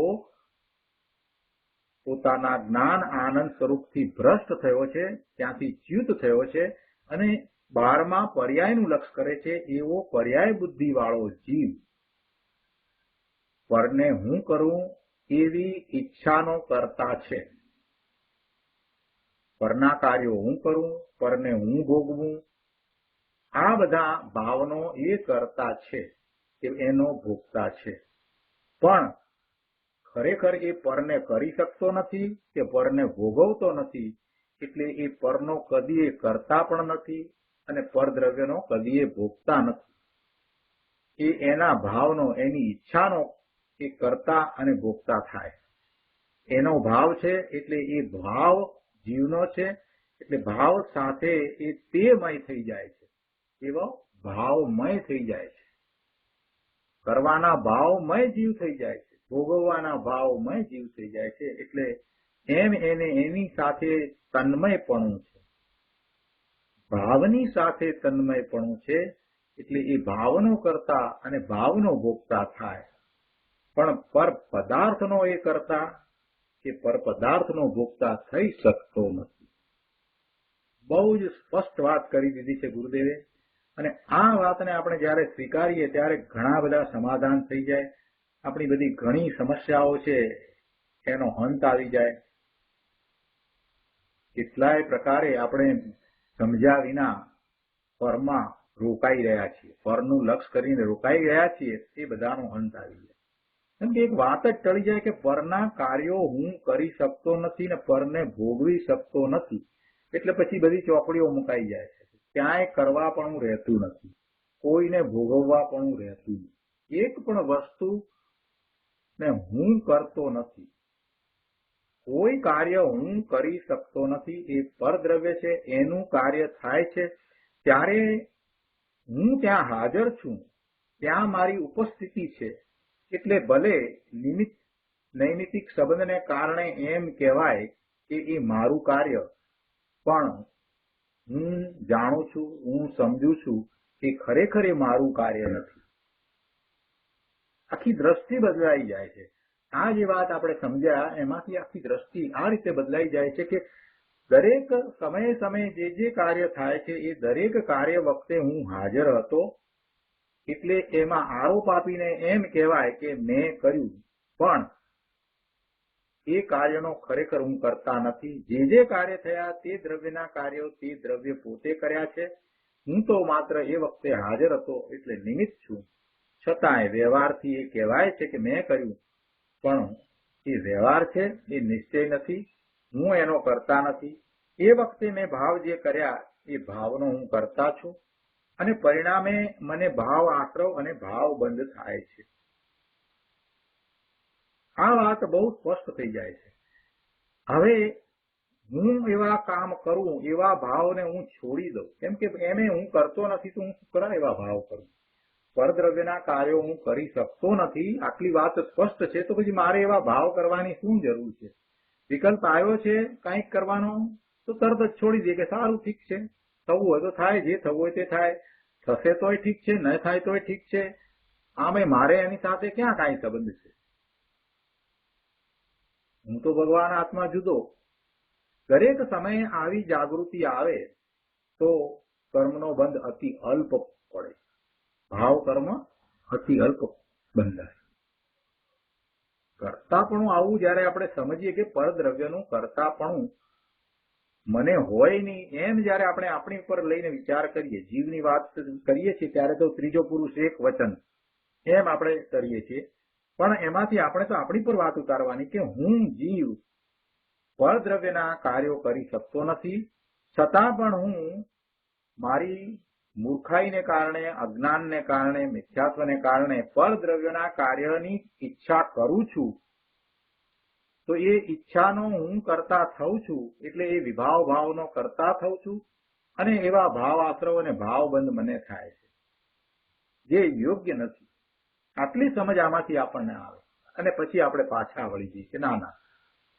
પોતાના જ્ઞાન આનંદ સ્વરૂપથી ભ્રષ્ટ થયો છે, ત્યાંથી ચ્યુત થયો છે અને 12મા પર્યાયનું લક્ષ કરે છે એવો પર્યાય બુદ્ધિ વાળો જીવ પરને હું કરું એવી ઈચ્છાનો કરતા છે. પરના કાર્યો હું કરું, પરને હું ભોગવું, આ બધા ભાવનો એ કરતા છે, એનો ભોગતા છે. પણ ખરેખર એ પરને કરી શકતો નથી કે પરને ભોગવતો નથી, એટલે એ પરનો કદીએ કરતા પણ નથી અને પરદ્રવ્યનો કદીએ ભોગતા નથી. એ એના ભાવનો, એની ઈચ્છાનો એ કરતા અને ભોગતા થાય. એનો ભાવ છે એટલે એ ભાવ જીવનો છે, એટલે ભાવ સાથે એ તેમય થઈ જાય છે, એવો ભાવમય થઈ જાય છે. કરવાના ભાવમય જીવ થઈ જાય છે, ભોગવવાના ભાવમય જીવ થઈ જાય છે. એટલે એમ એને એની સાથે તન્મયપણું છે, ભાવની સાથે તન્મયપણું છે. એટલે એ ભાવનો કરતા અને ભાવનો ભોગતા થાય. પણ પર પદાર્થનો એ કરતા કે પર પદાર્થનો ભોગતા થઈ શકતો નથી. બહુ જ સ્પષ્ટ વાત કરી દીધી છે ગુરુદેવે. અને આ વાતને આપણે જયારે સ્વીકારીએ ત્યારે ઘણા બધા સમાધાન થઈ જાય. આપણી બધી ઘણી સમસ્યાઓ છે એનો અંત આવી જાય. કેટલાય પ્રકારે આપણે સમજ્યા વિના પરમાં રોકાઈ રહ્યા છીએ, પરનું લક્ષ કરીને રોકાઈ રહ્યા છીએ, એ બધાનો અંત આવી જાય. કેમ કે એક વાત જ ટળી જાય કે પરના કાર્યો હું કરી શકતો નથી ને પરને ભોગવી શકતો નથી, એટલે પછી બધી ચોપડીઓ મુકાઈ જાય છે. ક્યાંય કરવા પણ રહેતું નથી, કોઈને ભોગવવા પણ રહેતું નથી. એક પણ વસ્તુ ને હું કરતો નથી, કોઈ કાર્ય હું કરી શકતો નથી. એ પરદ્રવ્ય છે, એનું કાર્ય થાય છે ત્યારે હું ત્યાં હાજર છું, ત્યાં મારી ઉપસ્થિતિ છે. એટલે ભલે નૈમિતિક સંબંધને કારણે એમ કહેવાય કે એ મારું કાર્ય, પણ હું જાણું છું, હું સમજુ છું કે ખરેખર એ મારું કાર્ય નથી. આખી દ્રષ્ટિ બદલાઈ જાય છે. આ જે વાત આપણે સમજ્યા એમાંથી આખી દ્રષ્ટિ આ રીતે બદલાઈ જાય છે કે દરેક સમયે સમયે જે કાર્ય થાય છે એ દરેક કાર્ય વખતે હું હાજર હતો. એટલે એમાં આરોપ આપીને એમ કહેવાય કે મેં કર્યું, પણ એ કાર્યનો ખરેખર હું કરતા નથી. જે કાર્ય થયા તે દ્રવ્યના કાર્યો તે દ્રવ્ય પોતે કર્યા છે. હું તો માત્ર એ વખતે હાજર હતો એટલે નિમિત્ત છું. છતાંય વ્યવહારથી એ કહેવાય છે કે મેં કર્યું, પણ એ વ્યવહાર છે, એ નિશ્ચય નથી. હું એનો કરતા નથી. એ વખતે મેં ભાવ જે કર્યા એ ભાવનો હું કરતા છું અને પરિણામે મને ભાવ આશ્રવ અને ભાવ બંધ થાય છે. આ વાત બહુ સ્પષ્ટ થઈ જાય છે. હવે હું એવા કામ કરું, એવા ભાવને હું છોડી દઉં. કેમ કે એમે હું કરતો નથી તો હું શું કરા એવા ભાવ કરું. પરદ્રવ્યના કાર્યો હું કરી શકતો નથી, આટલી વાત સ્પષ્ટ છે. તો પછી મારે એવા ભાવ કરવાની શું જરૂર છે? વિકલ્પ આવ્યો છે કંઈક કરવાનો તો તરત જ છોડી દે કે સારું ઠીક છે, થવું હોય તો થાય, જે થવું હોય તે થાય, થશે તોય ઠીક છે, ન થાય તોય ઠીક છે. આમે મારે એની સાથે ક્યાં કાંઈ સંબંધ છે? હું તો ભગવાન આત્મા જુદો. દરેક સમયે આવી જાગૃતિ આવે તો કર્મનો બંધ અતિ અલ્પ પડે. ભાવ કર્મ અતિ અલ્પ બંધાય. કરતાપણું આવું જયારે આપણે સમજીએ કે પરદ્રવ્યનું કરતાપણું મને હોય નહીં, એમ જયારે આપણે આપણી ઉપર લઈને વિચાર કરીએ, જીવની વાત કરીએ છીએ ત્યારે તો ત્રીજો પુરુષ એક વચન એમ આપણે કરીએ છીએ. પણ એમાંથી આપણે તો આપણી પર વાત ઉતારવાની કે હું જીવ પરદ્રવ્યના કાર્યો કરી શકતો નથી, છતાં પણ હું મારી મૂર્ખાઈને કારણે, અજ્ઞાનને કારણે, મિથ્યાત્વને કારણે પરદ્રવ્યના કાર્યની ઈચ્છા કરું છું. તો એ ઈચ્છાનો હું કરતા થઉં છું, એટલે એ વિભાવ ભાવનો કરતા થઉં છું અને એવા ભાવ આશ્રવ અને ભાવ બંધ મને થાય છે, જે યોગ્ય નથી. આટલી સમજ આમાંથી આપણને આવે. અને પછી આપણે પાછા વળી જઈએ કે ના ના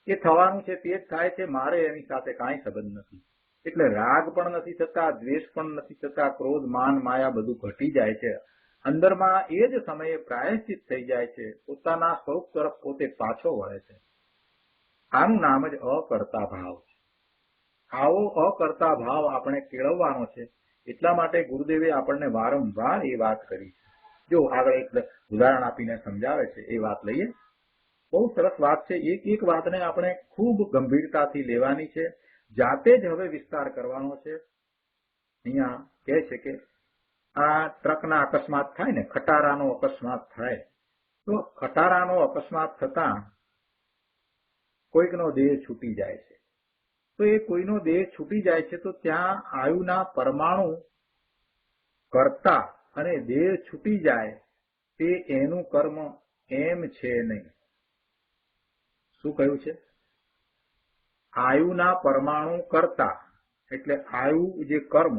એ થવાનું છે તે જ થાય છે, મારે એની સાથે કાંઈ સંબંધ નથી. એટલે રાગ પણ નથી થતા, દ્વેષ પણ નથી થતા, ક્રોધ માન માયા બધું ઘટી જાય છે. અંદરમાં એ જ સમયે પ્રાયશ્ચિત થઈ જાય છે, પોતાના સ્વરૂપ તરફ પોતે પાછો વળે છે. આનું નામ જ અકર્તા ભાવ છે. આવો અકર્તા ભાવ આપણે કેળવવાનો છે. એટલા માટે ગુરુદેવે આપણને વારંવાર એ વાત કરી છે. જો આગળ એક ઉદાહરણ આપીને સમજાવે છે, એ વાત લઈએ. બહુ સરસ વાત છે. એક એક વાતને આપણે ખૂબ ગંભીરતાથી લેવાની છે, જાતે જ હવે વિસ્તાર કરવાનો છે. અહીંયા કહે છે કે આ ટ્રકના અકસ્માત થાય ને, ખટારાનો અકસ્માત થાય, તો ખટારાનો અકસ્માત થતા કોઈકનો દેહ છૂટી જાય છે. તો એ કોઈનો દેહ છૂટી જાય છે તો ત્યાં આયુના પરમાણુ કરતા અને દેહ છૂટી જાય તે એનું કર્મ એમ છે નહીં. શું કહ્યું છે? આયુના પરમાણુ કરતા એટલે આયુ જે કર્મ,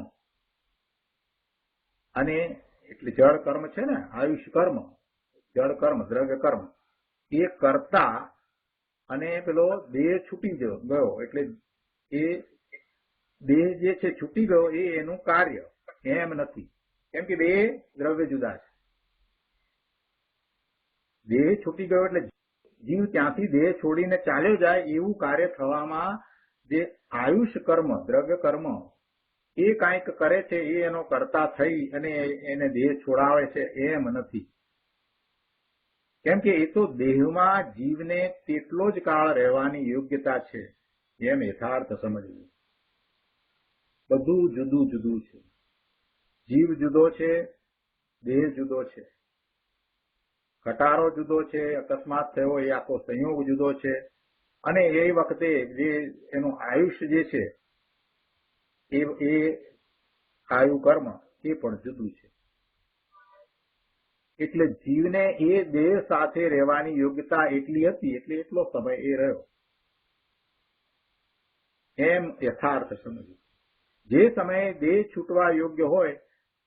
અને એટલે જળ કર્મ છે ને, આયુષ કર્મ, જળ કર્મ, દ્રવ્ય કર્મ, એ કરતા અને પેલો દેહ છૂટી ગયો એટલે એ દેહ જે છે છૂટી ગયો એ એનું કાર્ય એમ નથી. કેમ કે બે દ્રવ્ય જુદા છે. દેહ છૂટી ગયો એટલે જીવ ત્યાંથી દેહ છોડીને ચાલ્યો જાય એવું કાર્ય થવામાં જે આયુષ કર્મ, દ્રવ્ય કર્મ એ કાંઈક કરે છે, એ એનો કરતા થઈ અને એને દેહ છોડાવે છે એમ નથી. કેમ કે એ તો દેહમાં જીવને તેટલો જ કાળ રહેવાની યોગ્યતા છે એમ યથાર્થ સમજવું. બધું જુદું જુદું છે. જીવ જુદો છે, દેહ જુદો છે, ખટારો જુદો છે, અકસ્માત થયો એ આખો સંયોગ જુદો છે, અને એ વખતે જે એનું આયુષ્ય જે છે એ આયુ કર્મ એ પણ જુદું છે. એટલે જીવને એ દેહ સાથે રહેવાની યોગ્યતા એટલી હતી એટલે એટલો સમય એ રહ્યો એમ યથાર્થ સમજવું. જે સમયે દેહ છૂટવા યોગ્ય હોય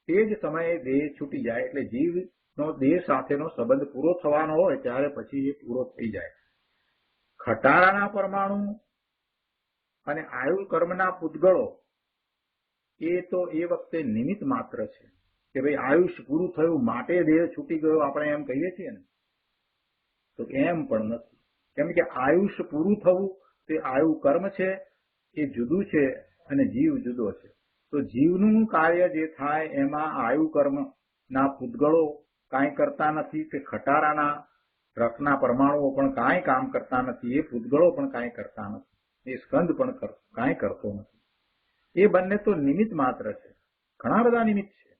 તે જ સમયે દેહ છૂટી જાય એટલે જીવનો દેહ સાથેનો સંબંધ પૂરો થવાનો હોય ત્યારે પછી એ પૂરો થઈ જાય. ખટારાના પરમાણુ અને આયુ કર્મના પૂતગળો એ તો એ વખતે નિમિત્ત માત્ર છે કે ભાઈ આયુષ પૂરું થયું માટે દેહ છૂટી ગયો આપણે એમ કહીએ છીએ ને, તો એમ પણ નથી. કેમ કે આયુષ પૂરું થવું તે આયુ કર્મ છે, એ જુદું છે અને જીવ જુદો છે. તો જીવનું કાર્ય જે થાય એમાં આયુ કર્મના પૂતગળો કાંઈ કરતા નથી, કે ખટારાના રસના પરમાણુઓ પણ કાંઈ કામ કરતા નથી, એ પૂતગળો પણ કાંઈ કરતા નથી, એ સ્કંદ પણ કાંઈ કરતો નથી. એ બંને તો નિમિત્ત માત્ર છે. ઘણા બધા નિમિત્ત છે.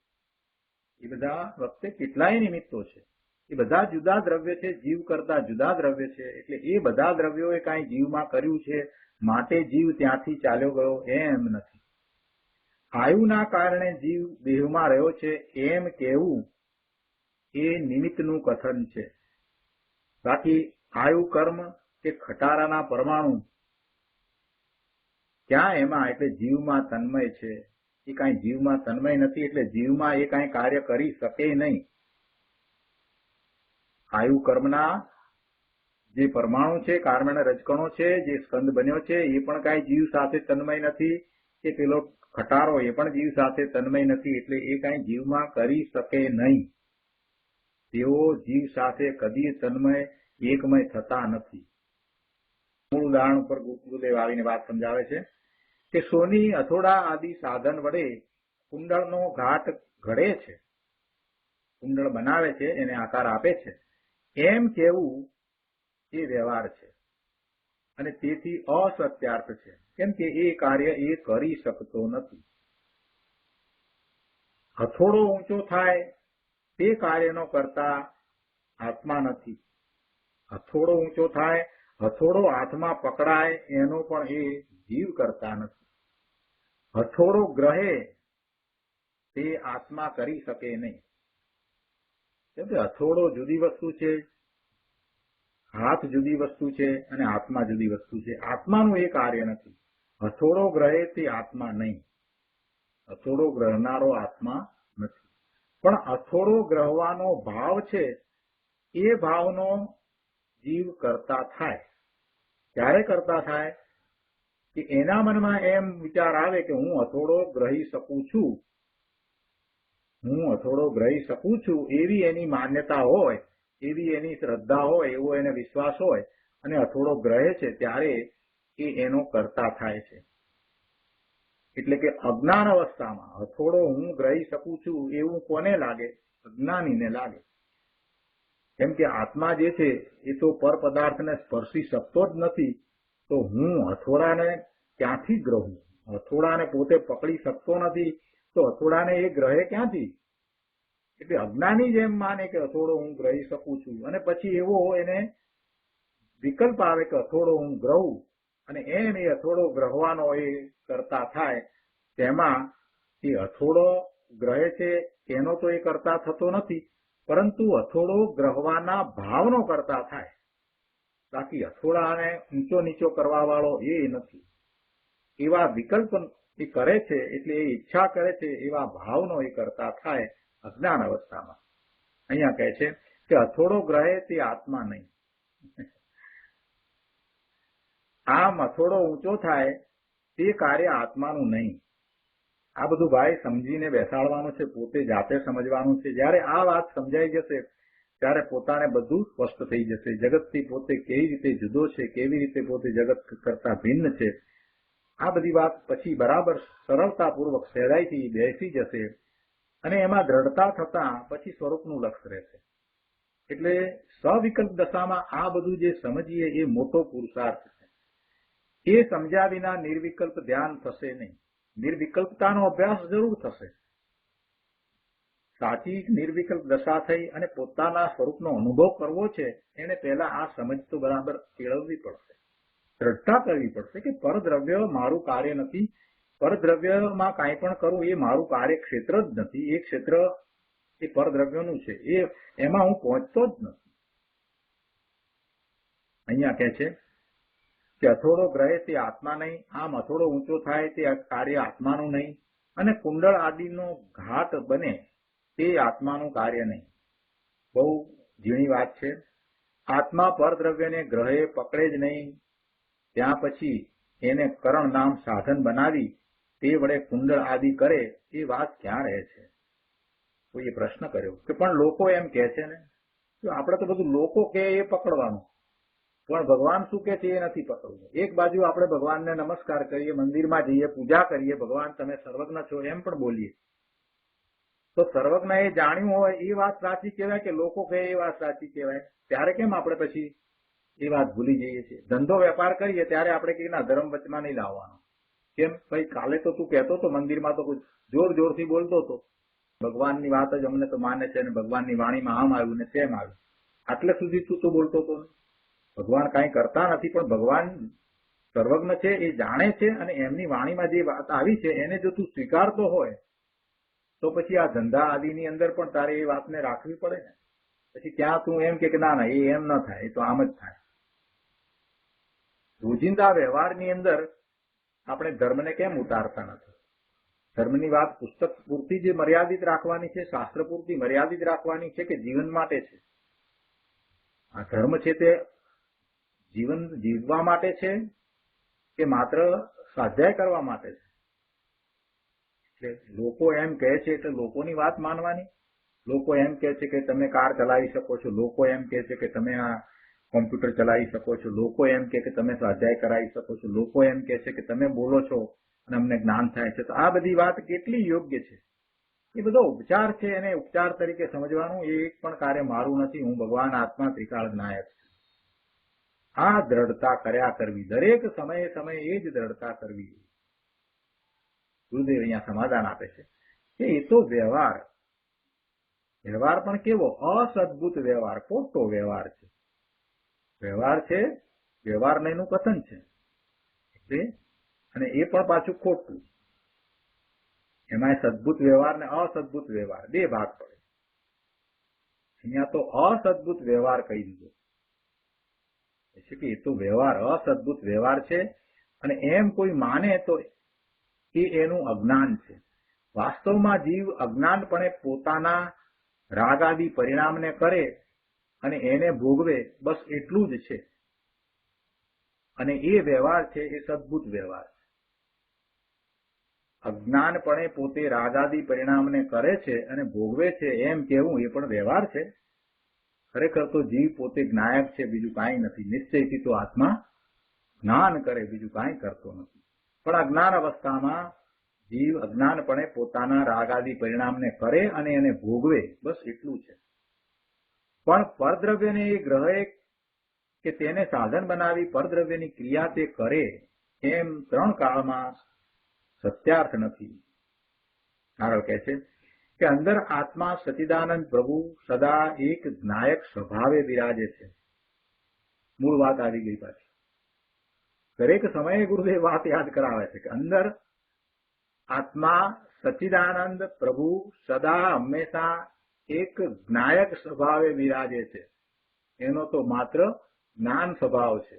એ બધા વખતે કેટલાય નિમિત્તો છે. એ બધા જુદા દ્રવ્ય છે, જીવ કરતા જુદા દ્રવ્ય છે. એટલે એ બધા દ્રવ્યોએ કાંઈ જીવમાં કર્યું છે માટે જીવ ત્યાંથી ચાલ્યો ગયો એમ નથી. આયુના કારણે જીવ દેહમાં રહ્યો છે એમ કહેવું એ નિમિત્તનું કથન છે. બાકી આયુ કર્મ કે ખટારાના પરમાણુ ક્યાં એમાં એટલે જીવમાં તન્મય છે. એ કાંઈ જીવમાં તન્મય નથી એટલે જીવમાં એ કાંઈ કાર્ય કરી શકે નહીં. આયુ કર્મના જે પરમાણુ છે, કાર્બન રજકણો છે, જે સ્કંદ બન્યો છે, એ પણ કાંઈ જીવ સાથે તન્મય નથી, કે પેલો ખટારો એ પણ જીવ સાથે તન્મય નથી, એટલે એ કાંઈ જીવમાં કરી શકે નહીં. તેઓ જીવ સાથે કદી તન્મય એકમય થતા નથી. મૂળ ઉદાહરણ ઉપર ગુરુદેવ આવીને વાત સમજાવે છે કે સોની હથોડા આદિ સાધન વડે કુંડળનો ઘાટ ઘડે છે, કુંડળ બનાવે છે, એને આકાર આપે છે, એમ કેવું એ વ્યવહાર છે અને તેથી અસત્યાર્થ છે. કેમ કે એ કાર્ય એ કરી શકતો નથી. હથોડો ઊંચો થાય તે કાર્યનો કરતા આત્મા નથી. હથોડો ઊંચો થાય, હથોડો હાથમાં પકડાય એનો પણ એ જીવ કરતા નથી. હથોડો ગ્રહે તે આત્મા કરી શકે નહીં. કેમ કે હથોડો જુદી વસ્તુ છે, હાથ જુદી વસ્તુ છે અને આત્મા જુદી વસ્તુ છે. આત્માનું એ કાર્ય નથી. હથોડો ગ્રહે તે આત્મા નહીં. હથોડો ગ્રહનારો આત્મા નથી. પણ હથોડો ગ્રહવાનો ભાવ છે એ ભાવનો જીવ કરતા થાય. ક્યારે કરતા થાય કે એના મનમાં એમ વિચાર આવે કે હું હથોડો ગ્રહી શકું છું, હું હથોડો ગ્રહી શકું છું, એવી એની માન્યતા હોય, એવી એની શ્રદ્ધા હોય, એવો એને વિશ્વાસ હોય અને હથોડો ગ્રહે છે ત્યારે એ એનો કરતા થાય છે. એટલે કે અજ્ઞાન અવસ્થામાં હથોડો હું ગ્રહી શકું છું એવું કોને લાગે? અજ્ઞાનીને લાગે. કેમ કે આત્મા જે છે એ તો પર પદાર્થને સ્પર્શી શકતો જ નથી, તો હું હથોડાને ક્યાંથી ગ્રહું? હથોડાને પોતે પકડી શકતો નથી તો હથોડાને એ ગ્રહે ક્યાંથી? એટલે અજ્ઞાની જ એમ માને કે હથોડો હું ગ્રહી શકું છું, અને પછી એવો એને વિકલ્પ આવે કે હથોડો હું ગ્રહું, અને એમ એ હથોડો ગ્રહવાનો એ કરતા થાય. તેમાં એ હથોડો ગ્રહે છે એનો તો એ કરતા થતો નથી, પરંતુ હથોડો ગ્રહવાના ભાવનો કરતા થાય. બાકી હથોડાને ઊંચો નીચો કરવા વાળો એ નથી. એવા વિકલ્પ એ કરે છે, એટલે એ ઈચ્છા કરે છે, એવા ભાવનો એ કરતા થાય અજ્ઞાન અવસ્થામાં. અહીંયા કહે છે કે હથોડો ગ્રહે તે આત્મા નહીં. આમ હથોડો ઊંચો થાય તે કાર્ય આત્માનું નહીં. આ બધું ભાઈ સમજીને બેસાડવાનું છે, પોતે જાતે સમજવાનું છે. જયારે આ વાત સમજાઈ જશે ત્યારે પોતાને બધું સ્પષ્ટ થઈ જશે. જગતથી પોતે કેવી રીતે જુદો છે, કેવી રીતે પોતે જગત કરતા ભિન્ન છે, આ બધી વાત પછી બરાબર સરળતાપૂર્વક સહેલાઈથી બેસી જશે અને એમાં દ્રઢતા થતા પછી સ્વરૂપનું લક્ષ રહેશે. એટલે સવિકલ્પ દશામાં આ બધું જે સમજીએ એ મોટો પુરુષાર્થ છે. એ સમજ્યા વિના નિર્વિકલ્પ ધ્યાન થશે નહીં. નિર્વિકલ્પતાનો અભ્યાસ જરૂર થશે. સાચી નિર્વિકલ્પ દશા થઈ અને પોતાના સ્વરૂપનો અનુભવ કરવો છે, એને પહેલા આ સમજ તો બરાબર કેળવવી પડશે, દ્રઢતા કરવી પડશે કે પરદ્રવ્ય મારું કાર્ય નથી, પરદ્રવ્યમાં કાંઈ પણ કરવું એ મારું કાર્ય ક્ષેત્ર જ નથી. એ ક્ષેત્ર એ પરદ્રવ્યનું છે, એમાં હું પહોંચતો જ નથી. અહીંયા કહે છે કે હથોડો ગ્રહે તે આત્મા નહીં. આમ હથોડો ઊંચો થાય તે કાર્ય આત્માનું નહીં, અને કુંડળ આદિનો ઘાટ બને તે આત્માનું કાર્ય નહીં. બહુ ઝીણી વાત છે. આત્મા પરદ્રવ્યને ગ્રહે પકડે જ નહીં, ત્યાં પછી એને કરણ નામ સાધન બનાવી તે વડે કુંડળ આદિ કરે, એ વાત ક્યાં રહે છે? કોઈએ પ્રશ્ન કર્યો કે પણ લોકો એમ કહે છે ને, આપણે તો બધું લોકો કે એ પકડવાનું, પણ ભગવાન શું કે છે એ નથી પકડવું. એક બાજુ આપણે ભગવાનને નમસ્કાર કરીએ, મંદિરમાં જઈએ, પૂજા કરીએ, ભગવાન તમે સર્વજ્ઞ છો એમ પણ બોલીએ, તો સર્વજ્ઞ એ જાણ્યું હોય એ વાત સાચી કહેવાય કે લોકો કહે એ વાત સાચી કહેવાય? ત્યારે કેમ આપણે પછી એ વાત ભૂલી જઈએ છીએ? ધંધો વેપાર કરીએ ત્યારે આપણે કહીએ ના, ધર્મ વચમાં નહીં લાવવાનો. કેમ ભાઈ? કાલે તો તું કહેતો હતો મંદિરમાં, તો જોર જોરથી બોલતો હતો, ભગવાનની વાત જ અમને તો માને છે, અને ભગવાનની વાણીમાં આમ આવ્યું ને તેમ આવ્યું. આટલે સુધી તું તો બોલતો હતો. ભગવાન કાંઈ કરતા નથી, પણ ભગવાન સર્વજ્ઞ છે, એ જાણે છે, અને એમની વાણીમાં જે વાત આવી છે એને જો તું સ્વીકારતો હોય તો પછી આ ધંધા આદિની અંદર પણ તારે એ વાતને રાખવી પડે ને. પછી ત્યાં તું એમ કે ના ના, એ એમ ન થાય, એ તો આમ જ થાય. રોજિંદા વ્યવહારની અંદર આપણે ધર્મને કેમ ઉતારતા નથી? ધર્મની વાત પુસ્તક પૂરતી જ મર્યાદિત રાખવાની છે, શાસ્ત્ર પૂરતી મર્યાદિત રાખવાની છે કે જીવન માટે છે? આ ધર્મ છે તે જીવન જીવવા માટે છે કે માત્ર સ્વાધ્યાય કરવા માટે છે? એટલે લોકો એમ કહે છે એટલે લોકોની વાત માનવાની. લોકો એમ કહે છે કે તમે કાર ચલાવી શકો છો, લોકો એમ કહે છે કે તમે આ કોમ્પ્યુટર ચલાવી શકો છો, લોકો એમ કહે કે તમે સ્વાધ્યાય કરાવી શકો છો, લોકો એમ કહે છે કે તમે બોલો છો અને અમને જ્ઞાન થાય છે. તો આ બધી વાત કેટલી યોગ્ય છે? એ બધો ઉપચાર છે, એને ઉપચાર તરીકે સમજવાનું એ એક પણ કાર્ય મારું નથી. હું ભગવાન આત્મા ત્રિકાળ નાયક છું. આ દ્રઢતા કર્યા કરવી, દરેક સમયે સમયે એ જ દ્રઢતા કરવી. ગુરુદેવ અહીંયા સમાધાન આપે છે કે એ તો વ્યવહાર પણ કેવો? અસદભૂત વ્યવહાર, ખોટો વ્યવહાર છે. વ્યવહાર છે, વ્યવહાર નહીંનું કથન છે, અને એ પણ પાછું ખોટું. એમાં સદભૂત વ્યવહાર ને અસદભૂત વ્યવહાર બે ભાગ પડે. અહીંયા તો અસદભૂત વ્યવહાર કહી દીધો છે કે એ તો વ્યવહાર અસદભૂત વ્યવહાર છે, અને એમ કોઈ માને તો એ એનું અજ્ઞાન છે. વાસ્તવમાં જીવ અજ્ઞાનપણે પોતાના રાગ આદિ પરિણામને કરે અને એને ભોગવે, બસ એટલું જ છે. અને એ વ્યવહાર છે એ સદબુદ્ધ વ્યવહાર છે. અજ્ઞાનપણે પોતે રાગાદી પરિણામને કરે છે અને ભોગવે છે એમ કહેવું એ પણ વ્યવહાર છે. ખરેખર તો જીવ પોતે જ્ઞાયક છે, બીજું કાંઈ નથી. નિશ્ચયથી તો આત્મા જ્ઞાન કરે, બીજું કાંઈ કરતો નથી. પણ અજ્ઞાન અવસ્થામાં જીવ અજ્ઞાનપણે પોતાના રાગાદી પરિણામને કરે અને એને ભોગવે, બસ એટલું છે. પણ પરદ્રવ્યને એ ગ્રહે કે તેને સાધન બનાવી પરદ્રવ્યની ક્રિયા તે કરે એમ ત્રણ કાળમાં સત્યાર્થ નથી. આગળ કહે છે કે અંદર આત્મા સચ્ચિદાનંદ પ્રભુ સદા એક જ્ઞાયક સ્વભાવે બિરાજે છે. મૂળ વાત આવી ગઈ પાછી. દરેક સમયે ગુરુદેવ વાત યાદ કરાવે છે કે અંદર આત્મા સચ્ચિદાનંદ પ્રભુ સદા હંમેશા એક જ્ઞાયક સ્વભાવે બિરાજે છે. એનો તો માત્ર જ્ઞાન સ્વભાવ છે,